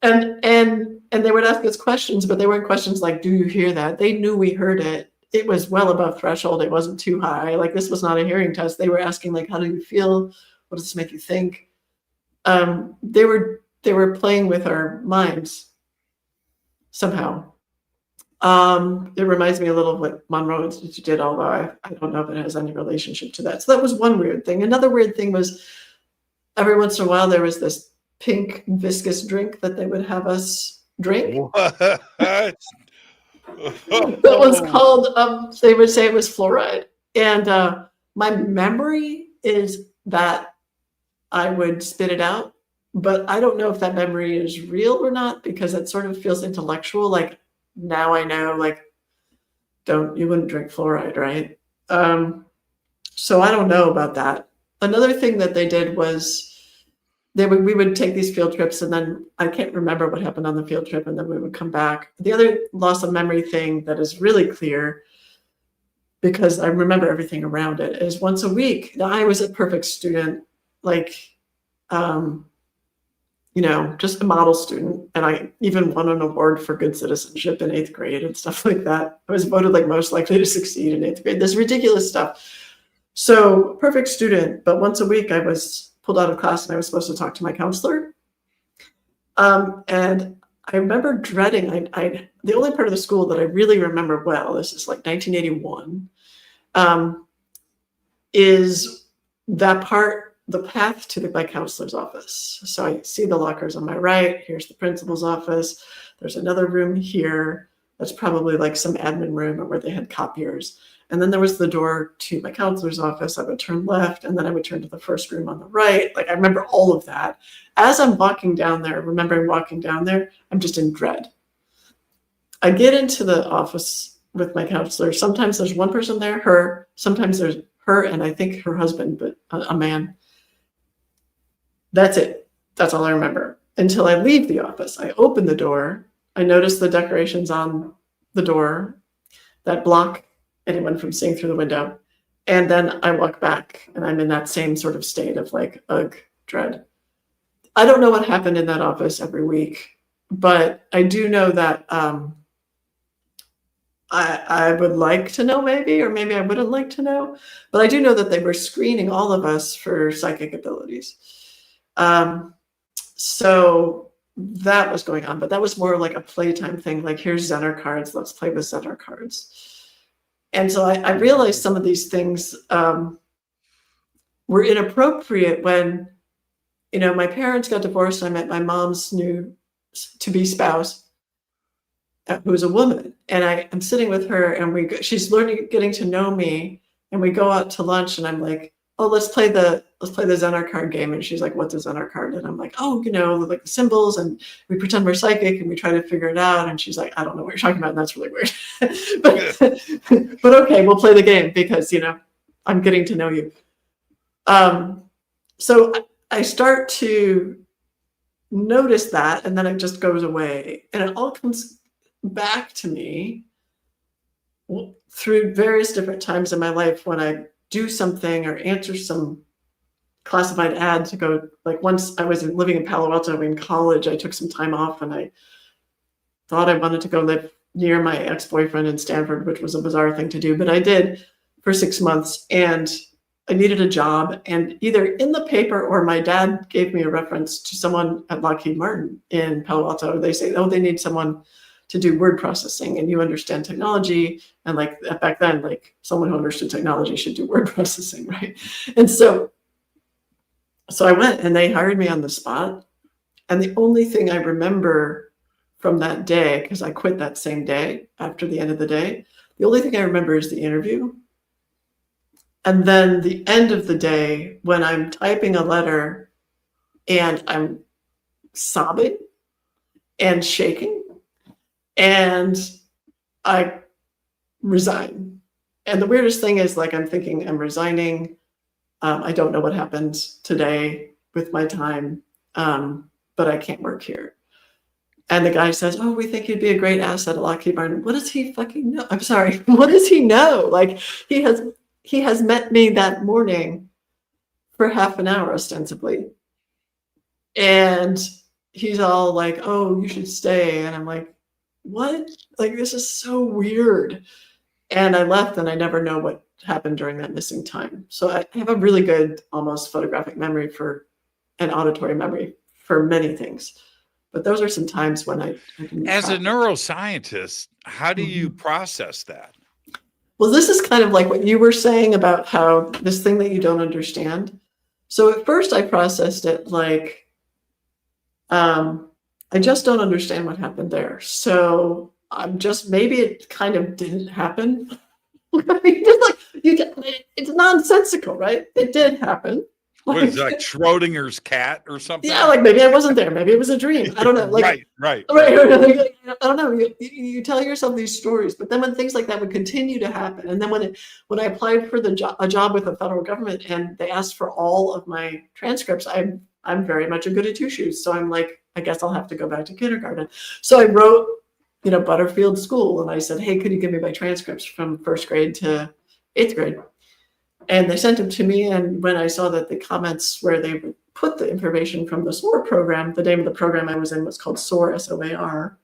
And they would ask us questions, but they weren't questions like, do you hear that? They knew we heard it. It was well above threshold. It wasn't too high. Like, this was not a hearing test. They were asking, like, how do you feel? What does this make you think? They were playing with our minds somehow. It reminds me a little of what Monroe Institute did, although I don't know if it has any relationship to that. So that was one weird thing. Another weird thing was every once in a while there was this pink viscous drink that they would have us drink. What? That was called, they would say it was fluoride. And my memory is that I would spit it out, but I don't know if that memory is real or not, because it sort of feels intellectual. Like, now I know, like, you wouldn't drink fluoride, right? So I don't know about that. Another thing that they did was we would take these field trips, and then I can't remember what happened on the field trip, and then we would come back. The other loss of memory thing that is really clear, because I remember everything around it, is once a week. Now, I was a perfect student, like, you know, just a model student. And I even won an award for good citizenship in 8th grade and stuff like that. I was voted like most likely to succeed in 8th grade. This ridiculous stuff. So perfect student, but once a week I was pulled out of class and I was supposed to talk to my counselor. And I remember dreading, the only part of the school that I really remember well, this is like 1981, is that part, the path to my counselor's office. So I see the lockers on my right. Here's the principal's office. There's another room here. That's probably like some admin room or where they had copiers. And then there was the door to my counselor's office. I would turn left, and then I would turn to the first room on the right. Like, I remember all of that. As I'm walking down there, remembering walking down there, I'm just in dread. I get into the office with my counselor. Sometimes there's one person there, her. Sometimes there's her and I think her husband, but a man. That's it. That's all I remember until I leave the office. I open the door. I notice the decorations on the door that block anyone from seeing through the window. And then I walk back, and I'm in that same sort of state of like, ugh, dread. I don't know what happened in that office every week, but I do know that I would like to know, maybe, or maybe I wouldn't like to know, but I do know that they were screening all of us for psychic abilities. So that was going on, but that was more like a playtime thing. Like, here's Zener cards, let's play with Zener cards. And so I realized some of these things were inappropriate when, you know, my parents got divorced. I met my mom's new to-be spouse, who was a woman, and I'm sitting with her, and she's getting to know me, and we go out to lunch, and I'm like, oh, let's play the Zener card game. And she's like, what's a Zener card? And I'm like, oh, you know, like the symbols, and we pretend we're psychic and we try to figure it out. And she's like, I don't know what you're talking about. And that's really weird. but okay, we'll play the game because, you know, I'm getting to know you. So I start to notice that, and then it just goes away. And it all comes back to me through various different times in my life when I do something or answer some classified ad to go, like once I was living in Palo Alto in college, I took some time off and I thought I wanted to go live near my ex-boyfriend in Stanford, which was a bizarre thing to do, but I did for 6 months, and I needed a job, and either in the paper or my dad gave me a reference to someone at Lockheed Martin in Palo Alto. They say, oh, they need someone to do word processing, and you understand technology. And like back then, like someone who understood technology should do word processing, right? And so I went, and they hired me on the spot. And the only thing I remember from that day, because I quit that same day after the end of the day, the only thing I remember is the interview. And then the end of the day, when I'm typing a letter and I'm sobbing and shaking, and I resign. And the weirdest thing is, like, I'm thinking I'm resigning. I don't know what happened today with my time, but I can't work here. And the guy says, oh, we think you'd be a great asset at Lockheed Martin. What does he fucking know? I'm sorry. What does he know? Like, he has met me that morning for half an hour, ostensibly. And he's all like, oh, you should stay. And I'm like, what? Like, this is so weird. And I left, and I never know what happened during that missing time. So I have a really good, almost photographic memory and auditory memory for many things. But those are some times when I as a neuroscientist, how do you process that? Well, this is kind of like what you were saying about how this thing that you don't understand. So at first I processed it like, I just don't understand what happened there. So I'm just, maybe it kind of didn't happen. I mean, it's nonsensical, right? It did happen. What is it, like Schrodinger's cat or something? Yeah, like maybe I wasn't there. Maybe it was a dream. I don't know. Like, right. I don't know. You tell yourself these stories, but then when things like that would continue to happen, and then when I applied for a job with the federal government, and they asked for all of my transcripts, I'm very much a goody two shoes. So I'm like, I guess I'll have to go back to kindergarten. So I wrote, Butterfield School, and I said, hey, could you give me my transcripts from 1st grade to 8th grade? And they sent them to me. And when I saw that the comments where they would put the information from the SOAR program, the name of the program I was in was called SOAR, SOAR,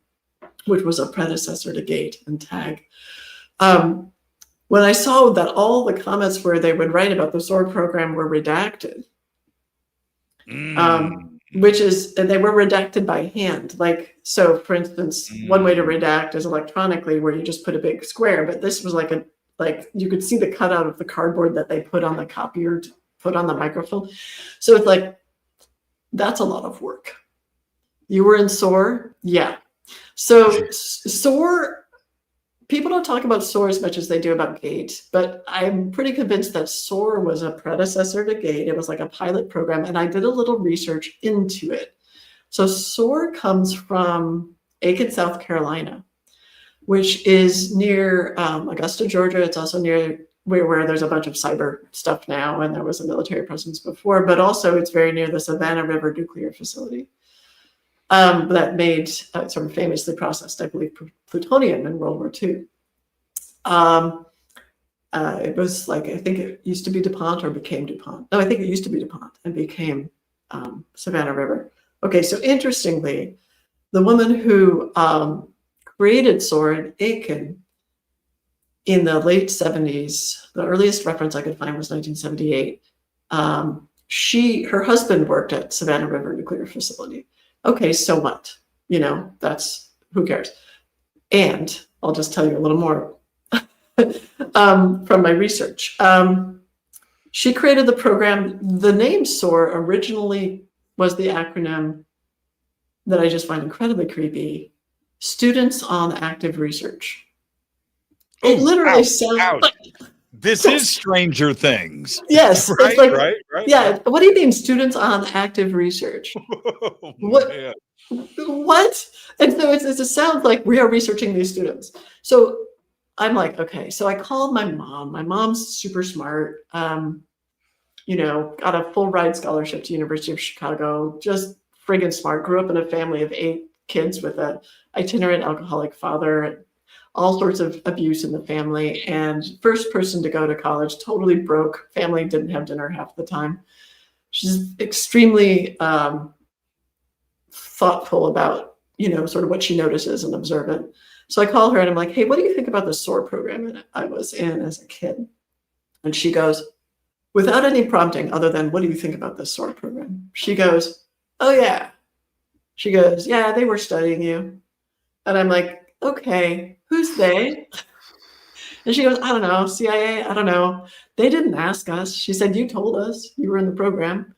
which was a predecessor to GATE and TAG. When I saw that all the comments where they would write about the SOAR program were redacted, and they were redacted by hand. Like, so for instance, one way to redact is electronically, where you just put a big square, but this was like you could see the cutout of the cardboard that they put on the copier to put on the microfilm. So it's like, that's a lot of work. You were in SOAR? Yeah. So SOAR, people don't talk about SOAR as much as they do about GATE, but I'm pretty convinced that SOAR was a predecessor to GATE. It was like a pilot program, and I did a little research into it. So SOAR comes from Aiken, South Carolina, which is near Augusta, Georgia. It's also near where there's a bunch of cyber stuff now, and there was a military presence before, but also it's very near the Savannah River nuclear facility that made sort of famously processed, I believe, plutonium in World War II. It was like, I think it used to be DuPont or became DuPont. No, I think it used to be DuPont and became Savannah River. Okay, so interestingly, the woman who created SOAR in Aiken in the late 70s. The earliest reference I could find was 1978. Her husband worked at Savannah River Nuclear Facility. Okay, so what? That's, who cares? And I'll just tell you a little more from my research. She created the program. The name SOAR originally was the acronym that I just find incredibly creepy: Students on Active Research. It literally sounds like, this is Stranger Things. Yes. Right, it's like, right. Yeah. What do you mean, students on active research? Oh, What? man. What? And so it sounds like we are researching these students. So I'm like, okay. So I called my mom. My mom's super smart. Got a full ride scholarship to University of Chicago. Just friggin' smart. Grew up in a family of 8 kids with an itinerant alcoholic father. All sorts of abuse in the family, and first person to go to college, totally broke. Family didn't have dinner half the time. She's extremely thoughtful about, sort of what she notices and observant. So I call her and I'm like, hey, what do you think about the SOAR program that I was in as a kid? And she goes, without any prompting other than, what do you think about this SOAR program? She goes, oh yeah. She goes, yeah, they were studying you. And I'm like, okay, who's they? And she goes, I don't know, CIA, I don't know. They didn't ask us. She said, you told us, you were in the program.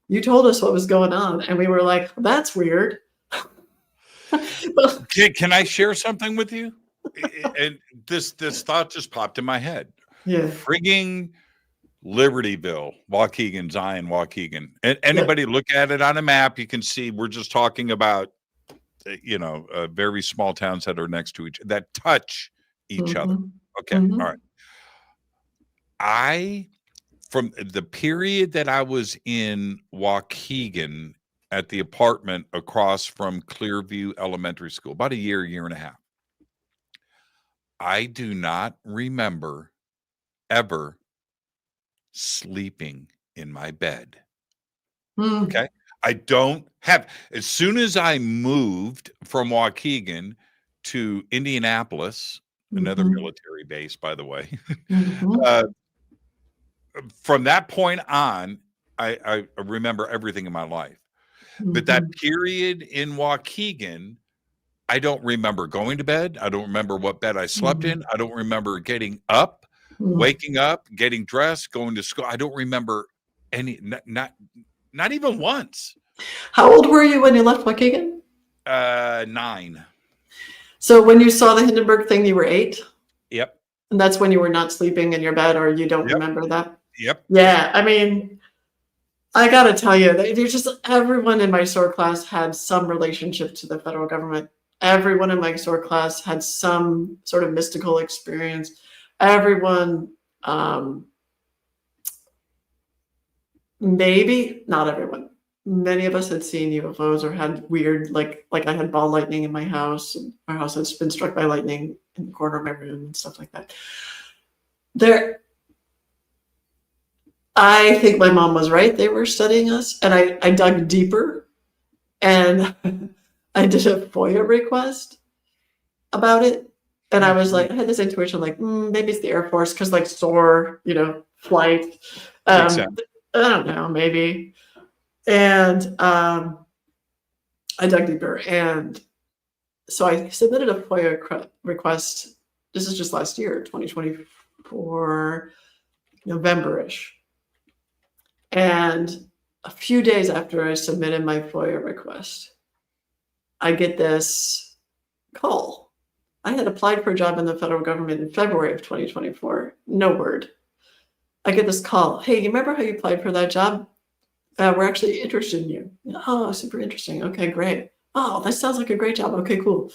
You told us what was going on. And we were like, that's weird. Well, Can I share something with you? And this thought just popped in my head. yeah. Frigging Libertyville, Waukegan, Zion, Waukegan. And anybody look at it on a map, you can see we're just talking about, very small towns that are next to that touch each other. Okay. Mhm. All right. From the period that I was in Waukegan at the apartment across from Clearview Elementary School, about a year and a half, I do not remember ever sleeping in my bed. Mm. Okay. I don't have, as soon as I moved from Waukegan to Indianapolis, another Mhm. military base, by the way, Mhm. from that point on, I remember everything in my life. But that Mhm. period in Waukegan, I don't remember going to bed. I don't remember what bed I slept in. I don't remember getting up, Mhm. waking up, getting dressed, going to school. I don't remember any, not even once. How old were you when you left Waukegan? 9. So when you saw the Hindenburg thing, you were 8? Yep. And that's when you were not sleeping in your bed, or you don't Yep. remember that? Yep. Yeah, I mean, I got to tell you, there's just everyone in my SOAR class had some relationship to the federal government. Everyone in my SOAR class had some sort of mystical experience. Everyone, maybe not everyone. Many of us had seen UFOs or had weird, like I had ball lightning in my house. And our house had been struck by lightning in the corner of my room and stuff like that. I think my mom was right. They were studying us. And I dug deeper and I did a FOIA request about it. And I was like, I had this intuition, like, maybe it's the Air Force, because like SOAR, flight. Exactly. I don't know, maybe. And I dug deeper. And so I submitted a FOIA request. This is just last year, 2024, November-ish. And a few days after I submitted my FOIA request, I get this call. I had applied for a job in the federal government in February of 2024. No word. I get this call. Hey, you remember how you applied for that job? We're actually interested in you. Oh, super interesting. Okay, great. Oh, that sounds like a great job. Okay, cool.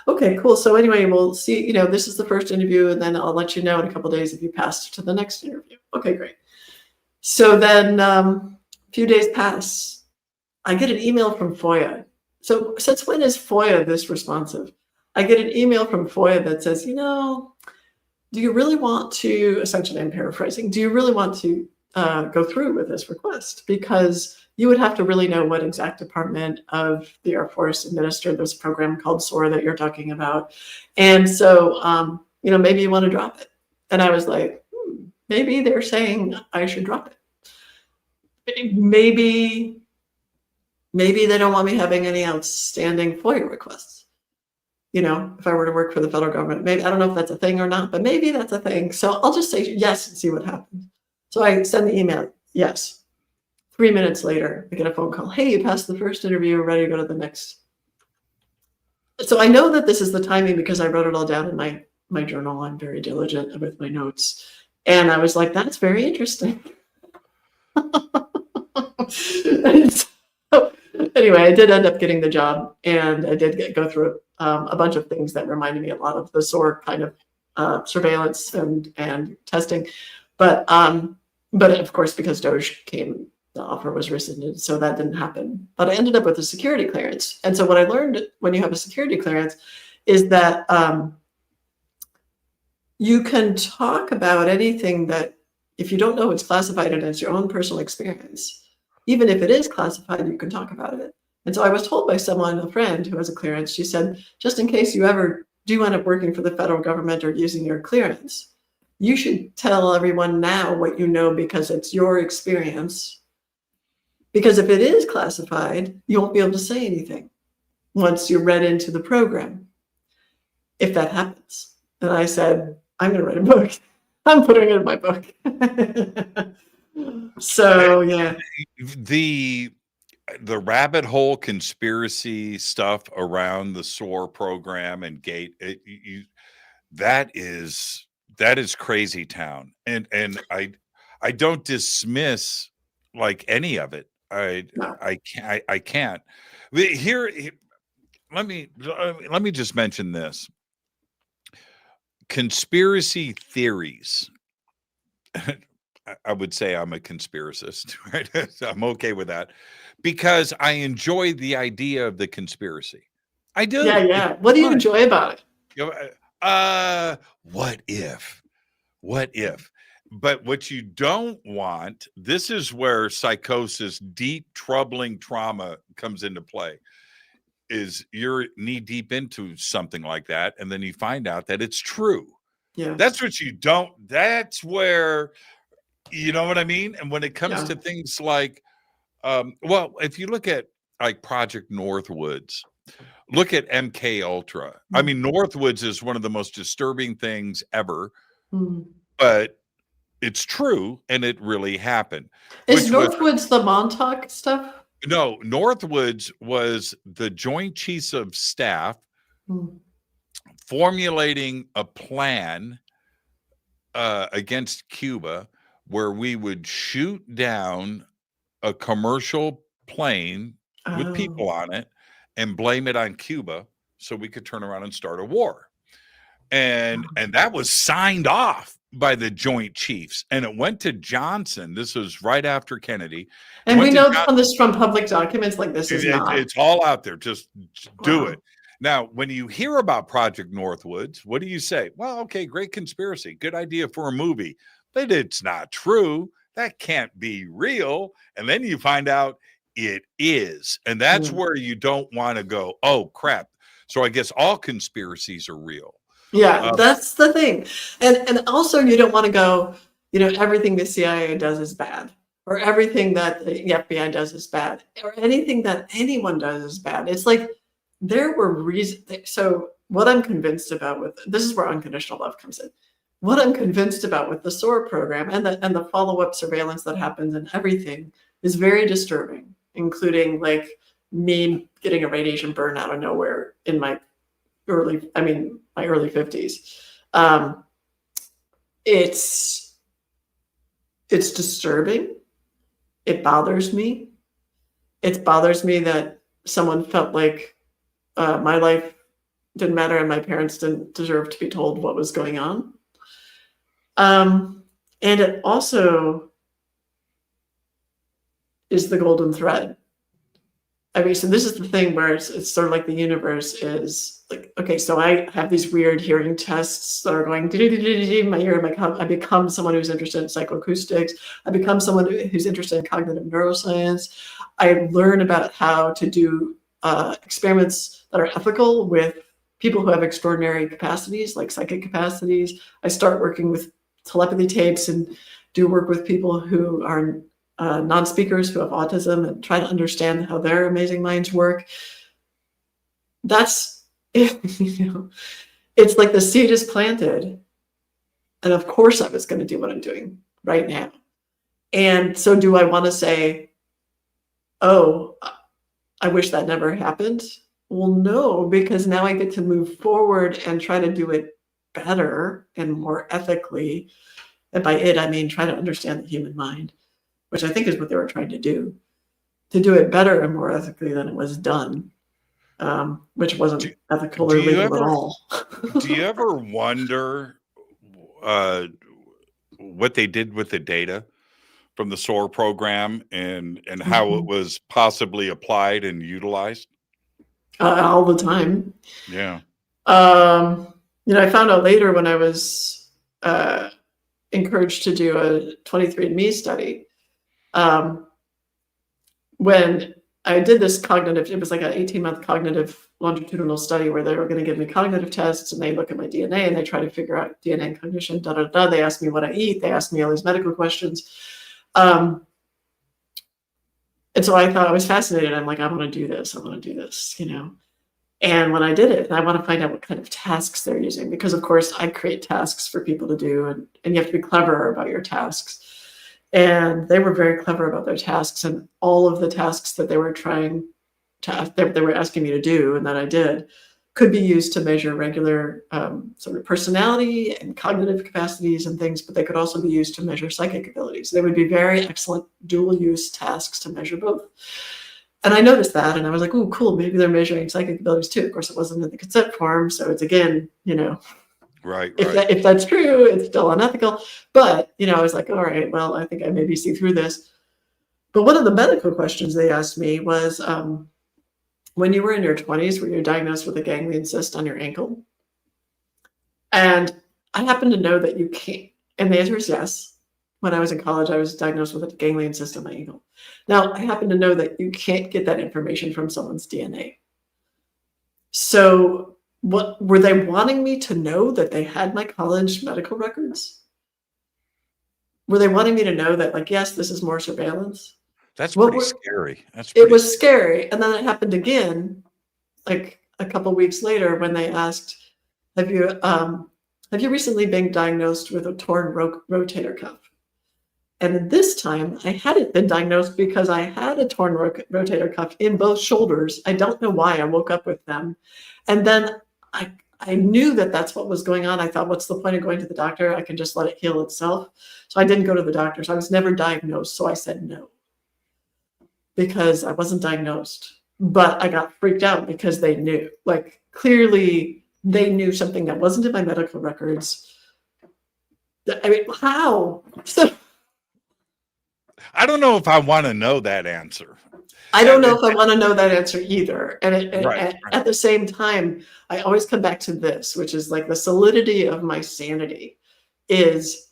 Okay, cool. So anyway, we'll see, this is the first interview, and then I'll let you know in a couple of days if you passed to the next interview. Okay, great. So then a few days pass. I get an email from FOIA. So since when is FOIA this responsive? I get an email from FOIA that says, do you really want to, essentially I'm paraphrasing, do you really want to go through with this request? Because you would have to really know what exact department of the Air Force administered this program called SOAR that you're talking about. And so, maybe you want to drop it. And I was like, maybe they're saying I should drop it. Maybe they don't want me having any outstanding FOIA requests. If I were to work for the federal government, maybe, I don't know if that's a thing or not, but maybe that's a thing. So I'll just say yes and see what happens. So I send the email, yes. 3 minutes later, I get a phone call. Hey, you passed the first interview, we're ready to go to the next. So I know that this is the timing because I wrote it all down in my journal. I'm very diligent with my notes. And I was like, that's very interesting. So, anyway, I did end up getting the job, and I did go through a bunch of things that reminded me a lot of the SOAR kind of surveillance and testing. But of course, because Doge came, the offer was rescinded, so that didn't happen. But I ended up with a security clearance. And so what I learned when you have a security clearance is that you can talk about anything that, if you don't know it's classified and it's your own personal experience, even if it is classified, you can talk about it. And so I was told by someone, a friend who has a clearance, she said, just in case you ever do end up working for the federal government or using your clearance, you should tell everyone now what you know because it's your experience. Because if it is classified, you won't be able to say anything once you're read into the program, if that happens. And I said, I'm going to write a book. I'm putting it in my book. So, yeah. The rabbit hole conspiracy stuff around the SOAR program and GATE, that is crazy town. And I don't dismiss like any of it. I can't. Here, let me just mention this. Conspiracy theories. I would say I'm a conspiracist, right? So I'm okay with that because I enjoy the idea of the conspiracy. I do. Yeah. What do you enjoy about it? You know, what if? But what you don't want, this is where psychosis, deep, troubling trauma comes into play, is you're knee deep into something like that. And then you find out that it's true. Yeah. That's what you don't, that's where, you know what I mean? And when it comes to things like, well, if you look at like Project Northwoods, look at MK Ultra. I mean, Northwoods is one of the most disturbing things ever, but it's true and it really happened. Is Northwoods the Montauk stuff? No, Northwoods was the Joint Chiefs of Staff formulating a plan against Cuba where we would shoot down a commercial plane with people on it and blame it on Cuba so we could turn around and start a war. And that was signed off by the Joint Chiefs, and it went to Johnson. This was right after Kennedy. And we know this from public documents, like this is not. It's all out there. Just do it. Now, when you hear about Project Northwoods, what do you say? Well, okay, great conspiracy. Good idea for a movie. But it's not true. That can't be real. And then you find out it is. And that's where you don't want to go, oh, crap. So I guess all conspiracies are real. Yeah, that's the thing. And also you don't want to go, you know, everything the CIA does is bad, or everything that the FBI does is bad, or anything that anyone does is bad. It's like there were reasons. So what I'm convinced about with this is where unconditional love comes in. What I'm convinced about with the SOAR program and the follow-up surveillance that happens and everything is very disturbing, including like me getting a radiation burn out of nowhere in my early 50s. It's disturbing. It bothers me. It bothers me that someone felt like my life didn't matter and my parents didn't deserve to be told what was going on. And it also is the golden thread. I mean, so this is the thing where it's sort of like the universe is like, okay, so I have these weird hearing tests that are going in my ear. I become someone who's interested in psychoacoustics. I become someone who's interested in cognitive neuroscience. I learn about how to do experiments that are ethical with people who have extraordinary capacities, like psychic capacities. I start working with telepathy tapes and do work with people who are non-speakers who have autism and try to understand how their amazing minds work. That's, you know, it's like the seed is planted. And of course I was going to do what I'm doing right now. And so do I want to say, oh, I wish that never happened? Well, no, because now I get to move forward and try to do it better and more ethically. And by it, I mean, try to understand the human mind, which I think is what they were trying to do it better and more ethically than it was done, which wasn't ethical or legal at all. Do you ever wonder what they did with the data from the SOAR program and how it was possibly applied and utilized? All the time. Yeah. You know, I found out later when I was encouraged to do a 23andMe study. when I did this cognitive, it was like an 18-month cognitive longitudinal study where they were going to give me cognitive tests, and they look at my DNA and they try to figure out DNA and cognition, da, da, da. They ask me what I eat. They ask me all these medical questions. And so I thought, I was fascinated. I'm like, I want to do this. I want to do this, you know. And when I did it, I want to find out what kind of tasks they're using, because of course I create tasks for people to do, and you have to be clever about your tasks. And they were very clever about their tasks, and all of the tasks that they were trying to, they were asking me to do, and that I did, could be used to measure regular sort of personality and cognitive capacities and things, but they could also be used to measure psychic abilities. They would be very excellent dual use tasks to measure both. And I noticed that, and I was like, oh, cool, maybe they're measuring psychic abilities too. Of course, it wasn't in the consent form, so it's, again, you know, Right. if that's true, it's still unethical. But, you know, I was like, all right, well, I think I maybe see through this. But one of the medical questions they asked me was, when you were in your 20s, were you diagnosed with a ganglion cyst on your ankle? And I happen to know that you can't. And the answer is yes. When I was in college, I was diagnosed with a ganglion cyst on my ankle. Now, I happen to know that you can't get that information from someone's DNA. So what were they wanting me to know, that they had my college medical records? Were they wanting me to know that, like, yes, this is more surveillance? That's What pretty were- scary. That's It pretty was scary. And then it happened again, like a couple weeks later, when they asked, have you recently been diagnosed with a torn rotator cuff? And this time I hadn't been diagnosed because I had a torn rotator cuff in both shoulders. I don't know why I woke up with them. And then I knew that that's what was going on. I thought, what's the point of going to the doctor? I can just let it heal itself. So I didn't go to the doctor. So I was never diagnosed. So I said no, because I wasn't diagnosed. But I got freaked out because they knew. Like, clearly they knew something that wasn't in my medical records. I mean, how? I don't know if I want to know that answer. I don't know if I want to know that answer either. And Right. at the same time, I always come back to this, which is like the solidity of my sanity is,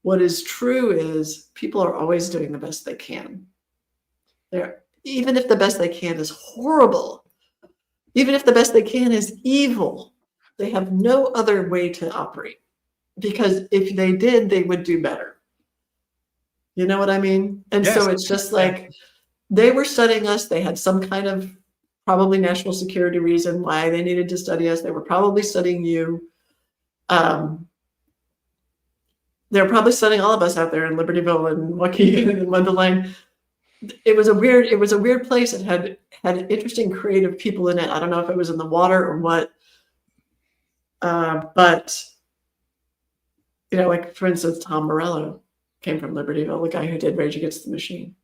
what is true is people are always doing the best they can. Even if the best they can is horrible, even if the best they can is evil, they have no other way to operate, because if they did, they would do better. You know what I mean? And Yes. so it's just like, they were studying us. They had some kind of probably national security reason why they needed to study us. They were probably studying you. They're probably studying all of us out there in Libertyville and Waukegan and Mundelein. It was a weird place. It had interesting creative people in it. I don't know if it was in the water or what. But, you know, like, for instance, Tom Morello came from Libertyville, the guy who did Rage Against the Machine.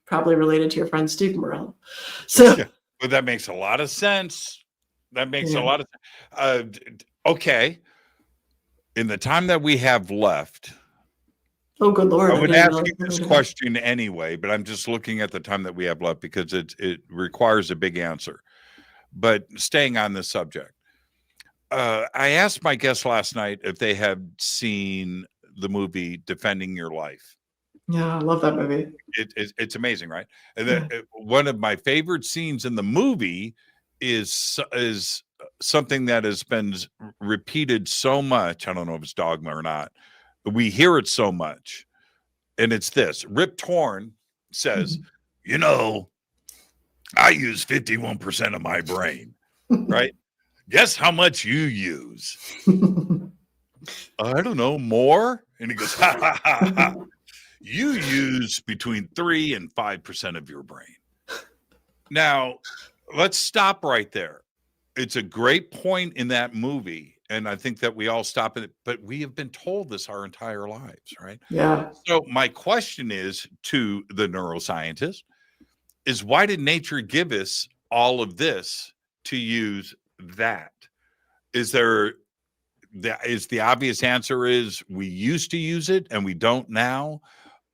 Probably related to your friend Steve Morello. So, Yeah, but that makes a lot of sense. That makes Yeah. a lot of okay. In the time that we have left, oh, good Lord. I would didn't ask realize you that this was- question anyway, but I'm just looking at the time that we have left because it requires a big answer. But staying on this subject, I asked my guests last night if they had seen the movie Defending Your Life. Yeah, I love that movie. It's amazing, right? And then one of my favorite scenes in the movie is something that has been repeated so much. I don't know if it's dogma or not. We hear it so much, and it's this: Rip Torn says, "You know, I use 51% of my brain, right? Guess how much you use? I don't know, more." And he goes, "Ha ha ha ha. You use between 3 and 5% of your brain." Now, let's stop right there. It's a great point in that movie, and I think that we all stop at it, but we have been told this our entire lives, right? Yeah. So my question is to the neuroscientist is, why did nature give us all of this to use that? Is the obvious answer is we used to use it and we don't now?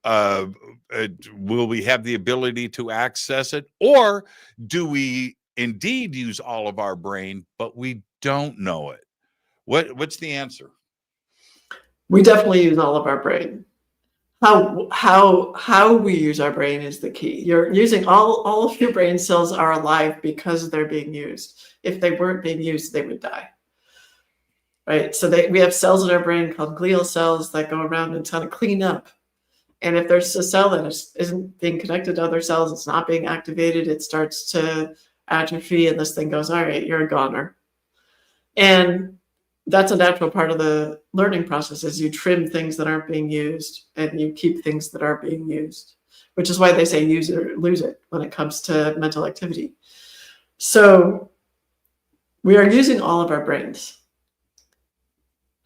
Will we have the ability to access it, or do we indeed use all of our brain but we don't know it? What's the answer? We definitely use all of our brain. How we use our brain is the key. You're using all of your brain cells are alive because they're being used. If they weren't being used, they would die. Right? So we have cells in our brain called glial cells that go around and kind of clean up. And if there's a cell that isn't being connected to other cells, it's not being activated, it starts to atrophy, and this thing goes, all right, you're a goner. And that's a natural part of the learning process, is you trim things that aren't being used and you keep things that are being used, which is why they say use it or lose it when it comes to mental activity. So we are using all of our brains.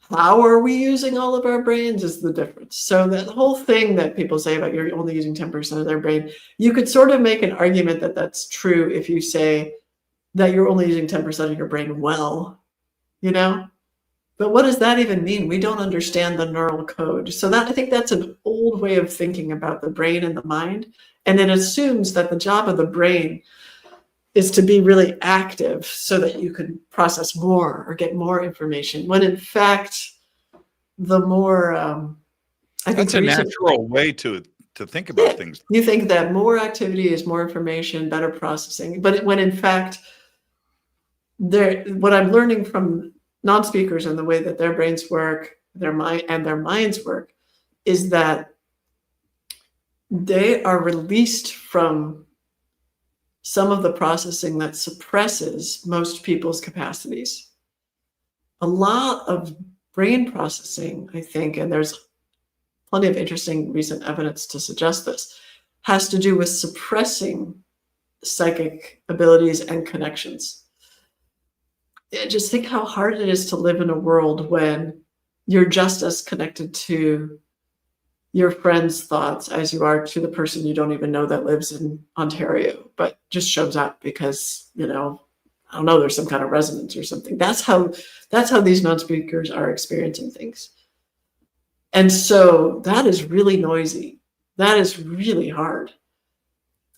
How are we using all of our brains is the difference. So that whole thing that people say about you're only using 10% of their brain, you could sort of make an argument that that's true if you say that you're only using 10% of your brain well, you know? But what does that even mean? We don't understand the neural code. So I think that's an old way of thinking about the brain and the mind. And it assumes that the job of the brain is to be really active so that you can process more or get more information. When in fact, the more I think that's a natural way to think about things. You think that more activity is more information, better processing. But when in fact, what I'm learning from non-speakers and the way that their brains work, their minds work, is that they are released from some of the processing that suppresses most people's capacities. A lot of brain processing, I think, and there's plenty of interesting recent evidence to suggest this, has to do with suppressing psychic abilities and connections. Just think how hard it is to live in a world when you're just as connected to your friend's thoughts as you are to the person you don't even know that lives in Ontario, but just shows up because, I don't know, there's some kind of resonance or something. That's how these non-speakers are experiencing things. And so that is really noisy. That is really hard.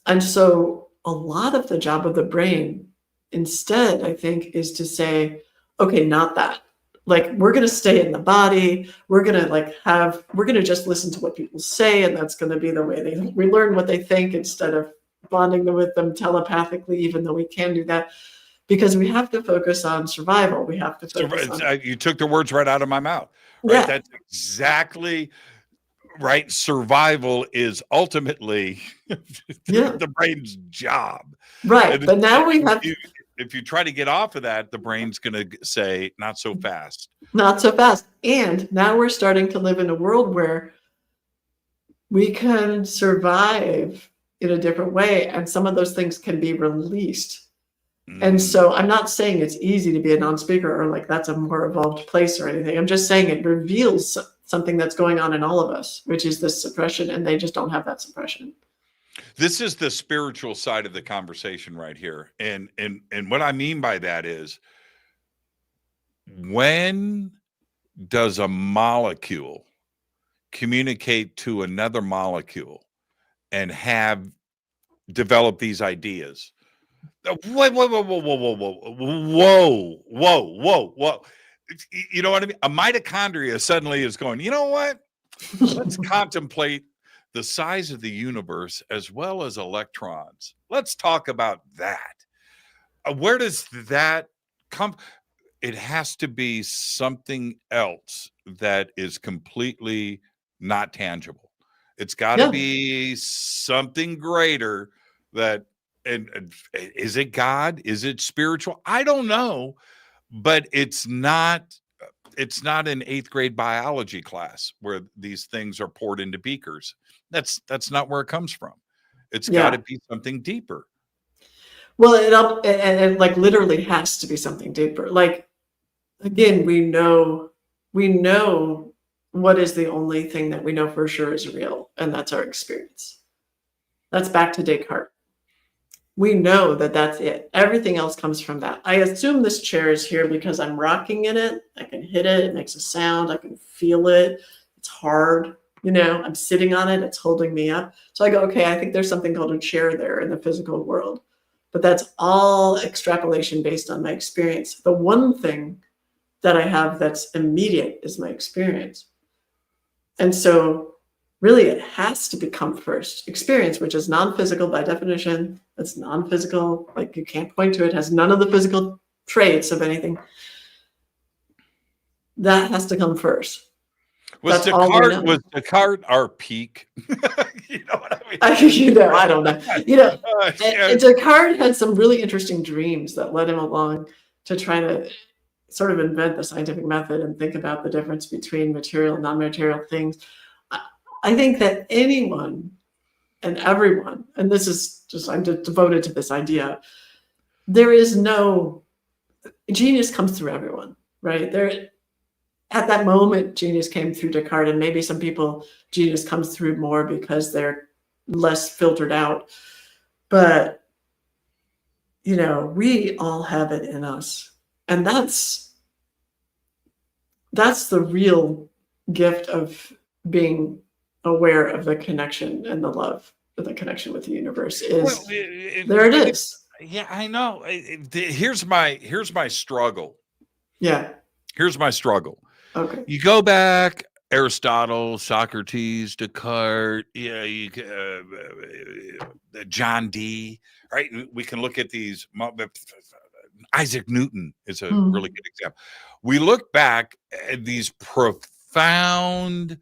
And so a lot of the job of the brain instead, I think, is to say, okay, not that. Like, we're going to stay in the body. We're going to just listen to what people say. And that's going to be the way we learn what they think instead of bonding with them telepathically, even though we can do that, because we have to focus on survival. We have to focus on... You took the words right out of my mouth. Right? Yeah. That's exactly right. Survival is ultimately the brain's job. Right. And but now we have... If you try to get off of that, the brain's going to say, not so fast. Not so fast. And now we're starting to live in a world where we can survive in a different way. And some of those things can be released. And so I'm not saying it's easy to be a non-speaker or like that's a more evolved place or anything. I'm just saying it reveals something that's going on in all of us, which is this suppression, and they just don't have that suppression. This is the spiritual side of the conversation right here. And what I mean by that is, when does a molecule communicate to another molecule and have developed these ideas? Whoa. You know what I mean? A mitochondria suddenly is going, you know what? Let's contemplate the size of the universe as well as electrons. Let's talk about that. Where does that come? It has to be something else that is completely not tangible. It's got to be something greater that, and is it God? Is it spiritual? I don't know, but it's not an 8th grade biology class where these things are poured into beakers. That's not where it comes from. It's got to be something deeper. Well, it like literally has to be something deeper. Like, again, we know what is the only thing that we know for sure is real, and that's our experience. That's back to Descartes. We know that that's it. Everything else comes from that. I assume this chair is here because I'm rocking in it. I can hit it. It makes a sound. I can feel it. It's hard. I'm sitting on it. It's holding me up. So I go, okay, I think there's something called a chair there in the physical world. But that's all extrapolation based on my experience. The one thing that I have that's immediate is my experience. And so really it has to become first. Experience, which is non-physical by definition, it's non-physical, like you can't point to it, has none of the physical traits of anything. That has to come first. Was Descartes our peak? You know what I mean? I don't know. Descartes had some really interesting dreams that led him along to try to sort of invent the scientific method and think about the difference between material and non-material things. I think that anyone and everyone, and this is just, I'm just devoted to this idea, there is no, genius comes through everyone, right? At that moment, genius came through Descartes, and maybe some people, genius comes through more because they're less filtered out. But, we all have it in us. And that's the real gift of being aware of the connection and the love, the connection with the universe is, there it is. Yeah, I know. Here's my struggle. Yeah. Here's my struggle. Okay. You go back, Aristotle, Socrates, Descartes, John Dee, right? We can look at these. Isaac Newton is a really good example. We look back at these profound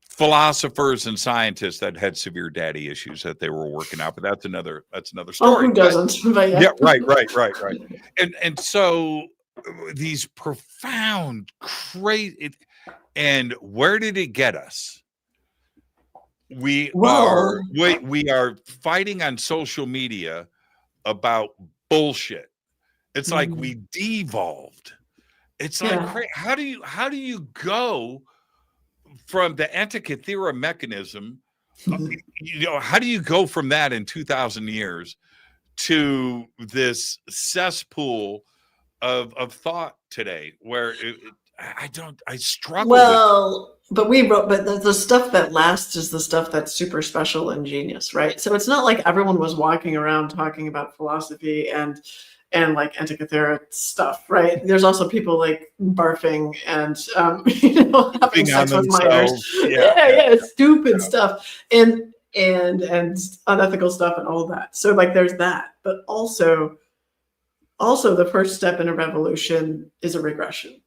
philosophers and scientists that had severe daddy issues that they were working out, but that's another story. Oh, who doesn't? But yeah. Right. And so these profound, crazy, and where did it get us? We are fighting on social media about bullshit. It's like we devolved. It's like, how do you go from the Antikythera mechanism? How do you go from that in 2,000 years to this cesspool of thought today, where I struggle. Well, but the stuff that lasts is the stuff that's super special and genius, right? So it's not like everyone was walking around talking about philosophy and like Antikythera stuff, right? There's also people like barfing and having sex with minors. Yeah, stupid stuff and unethical stuff and all of that. So like there's that, but also the first step in a revolution is a regression,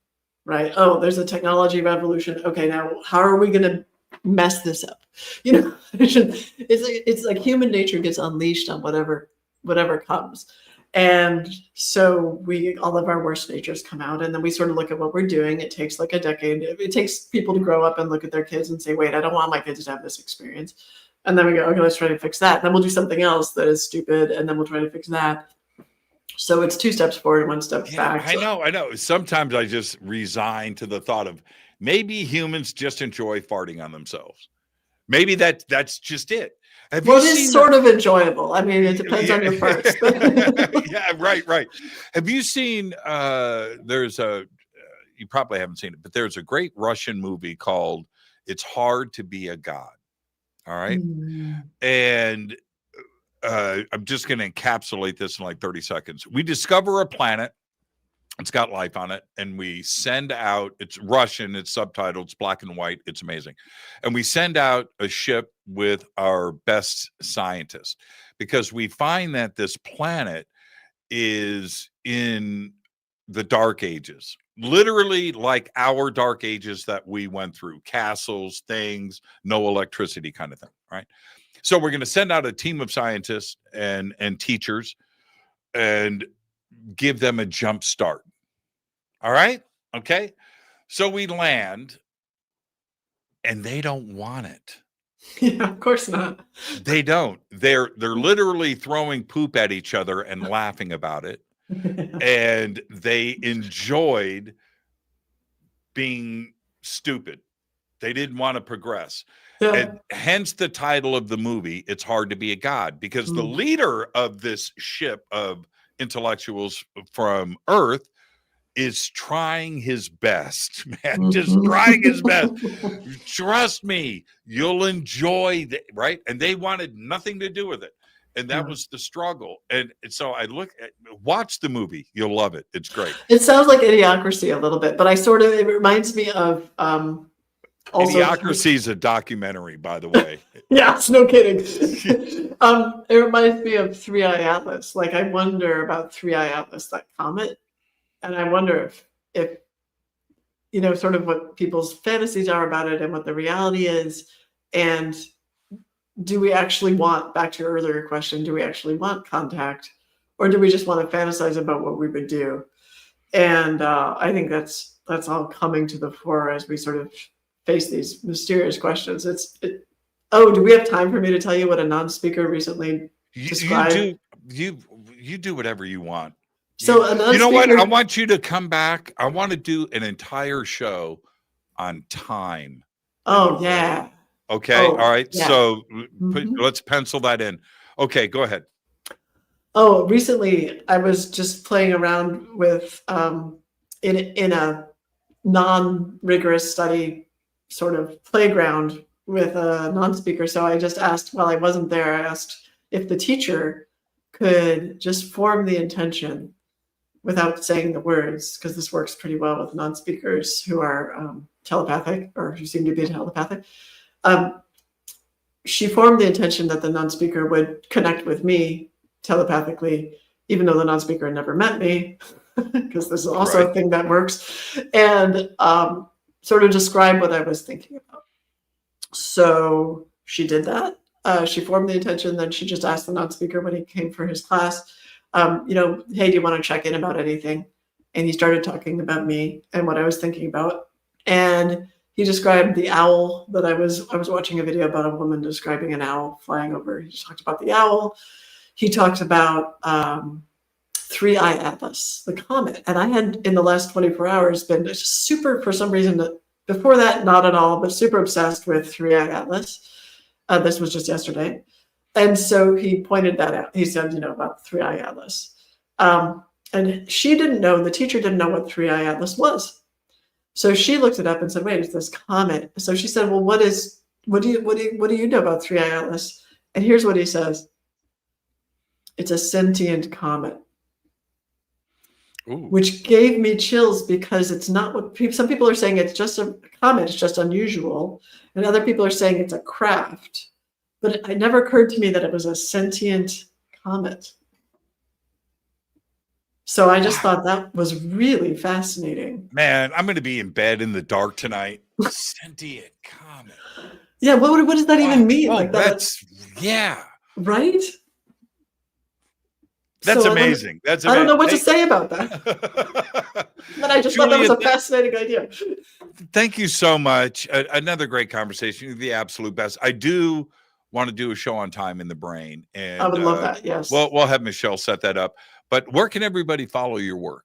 right? Oh, there's a technology revolution. Okay, now how are we going to mess this up? It's like human nature gets unleashed on whatever comes. And so all of our worst natures come out, and then we sort of look at what we're doing. It takes like a decade. It takes people to grow up and look at their kids and say, wait, I don't want my kids to have this experience. And then we go, okay, let's try to fix that. And then we'll do something else that is stupid, and then we'll try to fix that. So it's 2 steps forward, 1 step back. I know. Sometimes I just resign to the thought of maybe humans just enjoy farting on themselves. Maybe that's just it. It is sort of enjoyable. I mean, it depends on your farts. Yeah, right. Have you seen, you probably haven't seen it, but there's a great Russian movie called It's Hard to Be a God. All right. And I'm just going to encapsulate this in like 30 seconds. We discover a planet. It's got life on it. And we send out, it's Russian, it's subtitled, it's black and white. It's amazing. And we send out a ship with our best scientists because we find that this planet is in the dark ages, literally like our dark ages that we went through, castles, things, no electricity kind of thing. Right. So we're going to send out a team of scientists and teachers and give them a jump start. All right. Okay. So we land and they don't want it. Yeah, of course not. They don't. They're literally throwing poop at each other and laughing about it. And they enjoyed being stupid. They didn't want to progress. Yeah. And hence the title of the movie, It's Hard to Be a God, because the leader of this ship of intellectuals from Earth is trying his best, man, just trying his best. Trust me, you'll enjoy it, right? And they wanted nothing to do with it. And that was the struggle. And so watch the movie. You'll love it. It's great. It sounds like Idiocracy a little bit, but it reminds me of Also, Idiocracy is a documentary, by the way. yeah, it's no kidding. It reminds me of Three Eye Atlas. Like, I wonder about Three Eye Atlas, that comet, and I wonder if sort of what people's fantasies are about it and what the reality is, and do we actually want, back to your earlier question, do we actually want contact, or do we just want to fantasize about what we would do? And I think that's all coming to the fore as we sort of face these mysterious questions. Oh, do we have time for me to tell you what a non-speaker recently described? You do whatever you want. So a non-speaker, you know what? I want you to come back. I want to do an entire show on time. Oh, yeah. Okay. Oh, all right. yeah. So let's pencil that in. Okay. Go ahead. Oh, recently I was just playing around with in a non-rigorous study sort of playground with a non-speaker. So I just asked, while I wasn't there, I asked if the teacher could just form the intention without saying the words, because this works pretty well with non-speakers who are telepathic, or who seem to be telepathic. She formed the intention that the non-speaker would connect with me telepathically, even though the non-speaker had never met me, because this is also a thing that works, and sort of describe what I was thinking about. So she did that. She formed the intention, then she just asked the non-speaker when he came for his class, hey, do you want to check in about anything? And he started talking about me and what I was thinking about. And he described the owl that I was watching a video about a woman describing an owl flying over. He talked about the owl. He talked about Three Eye Atlas, the comet. And I had, in the last 24 hours, been just super, for some reason, before that, not at all, but super obsessed with Three Eye Atlas. This was just yesterday. And so he pointed that out. He said, about Three Eye Atlas. And she didn't know, the teacher didn't know what Three Eye Atlas was. So she looked it up and said, wait, it's this comet. So she said, well, what do you know about Three Eye Atlas? And here's what he says. It's a sentient comet. Ooh. Which gave me chills, because it's not what some people are saying. It's just a comet. It's just unusual. And other people are saying it's a craft. But it never occurred to me that it was a sentient comet. So I just thought that was really fascinating. Man, I'm going to be in bed in the dark tonight. Sentient comet. Yeah, what does that even mean? Oh, like that's, yeah. Right? That's amazing. That's amazing. I don't know what to say about that. But I just thought that was a fascinating idea. Thank you so much. Another great conversation. You're the absolute best. I do want to do a show on time in the brain. And I would love that, yes. We'll have Michelle set that up. But where can everybody follow your work?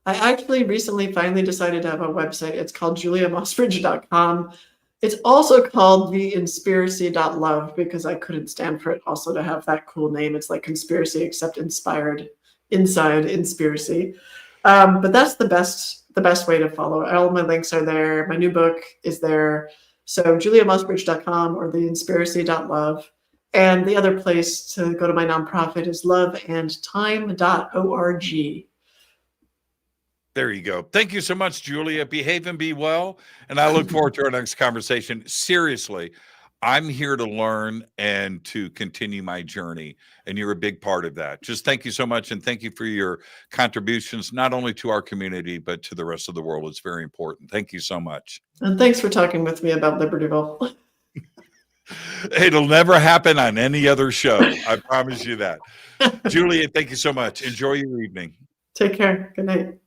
I actually recently finally decided to have a website. It's called juliamossbridge.com. It's also called theinspiracy.love, because I couldn't stand for it also to have that cool name. It's like conspiracy, except inspired inside Inspiracy. But that's the best way to follow. All my links are there. My new book is there. So juliamossbridge.com or theinspiracy.love. And the other place to go to my nonprofit is loveandtime.org. There you go. Thank you so much, Julia. Behave and be well. And I look forward to our next conversation. Seriously, I'm here to learn and to continue my journey. And you're a big part of that. Just thank you so much. And thank you for your contributions, not only to our community, but to the rest of the world. It's very important. Thank you so much. And thanks for talking with me about Libertyville. It'll never happen on any other show. I promise you that. Julia, thank you so much. Enjoy your evening. Take care. Good night.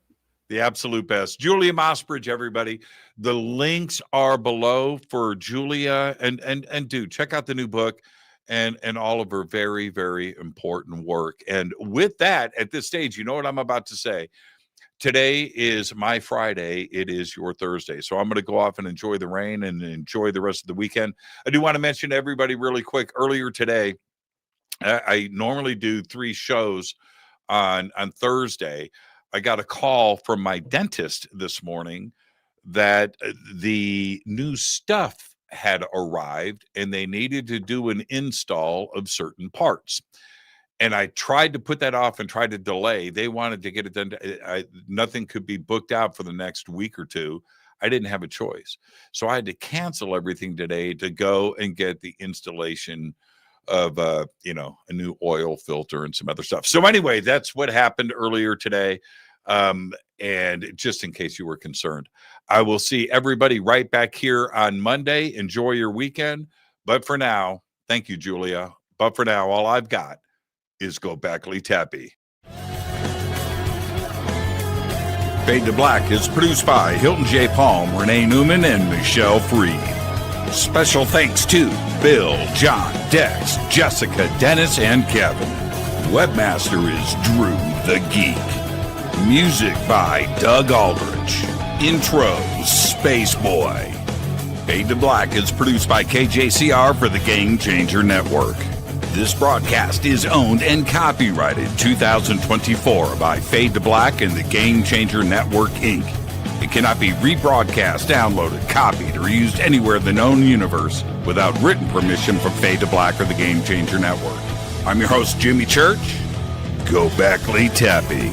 The absolute best. Julia Mossbridge, everybody. The links are below for Julia. And do check out the new book and all of her very, very important work. And with that, at this stage, you know what I'm about to say. Today is my Friday. It is your Thursday. So I'm going to go off and enjoy the rain and enjoy the rest of the weekend. I do want to mention to everybody really quick, earlier today, I normally do 3 shows on Thursday. I got a call from my dentist this morning that the new stuff had arrived and they needed to do an install of certain parts. And I tried to put that off and tried to delay. They wanted to get it done. Nothing could be booked out for the next week or two. I didn't have a choice. So I had to cancel everything today to go and get the installation of, a new oil filter and some other stuff. So anyway, that's what happened earlier today. And just in case you were concerned, I will see everybody right back here on Monday. Enjoy your weekend. But for now, thank you, Julia. But for now, all I've got is Go Backley Tappy. Fade to Black is produced by Hilton J. Palm, Renee Newman, and Michelle Freed. Special thanks to Bill, John, Dex, Jessica, Dennis, and Kevin. Webmaster is Drew the Geek. Music by Doug Aldrich. Intro, Space Boy. Fade to Black is produced by KJCR for the Game Changer Network. This broadcast is owned and copyrighted 2024 by Fade to Black and the Game Changer Network, Inc. It cannot be rebroadcast, downloaded, copied, or used anywhere in the known universe without written permission from Fade to Black or the Game Changer Network. I'm your host, Jimmy Church. Go Backley Tappy.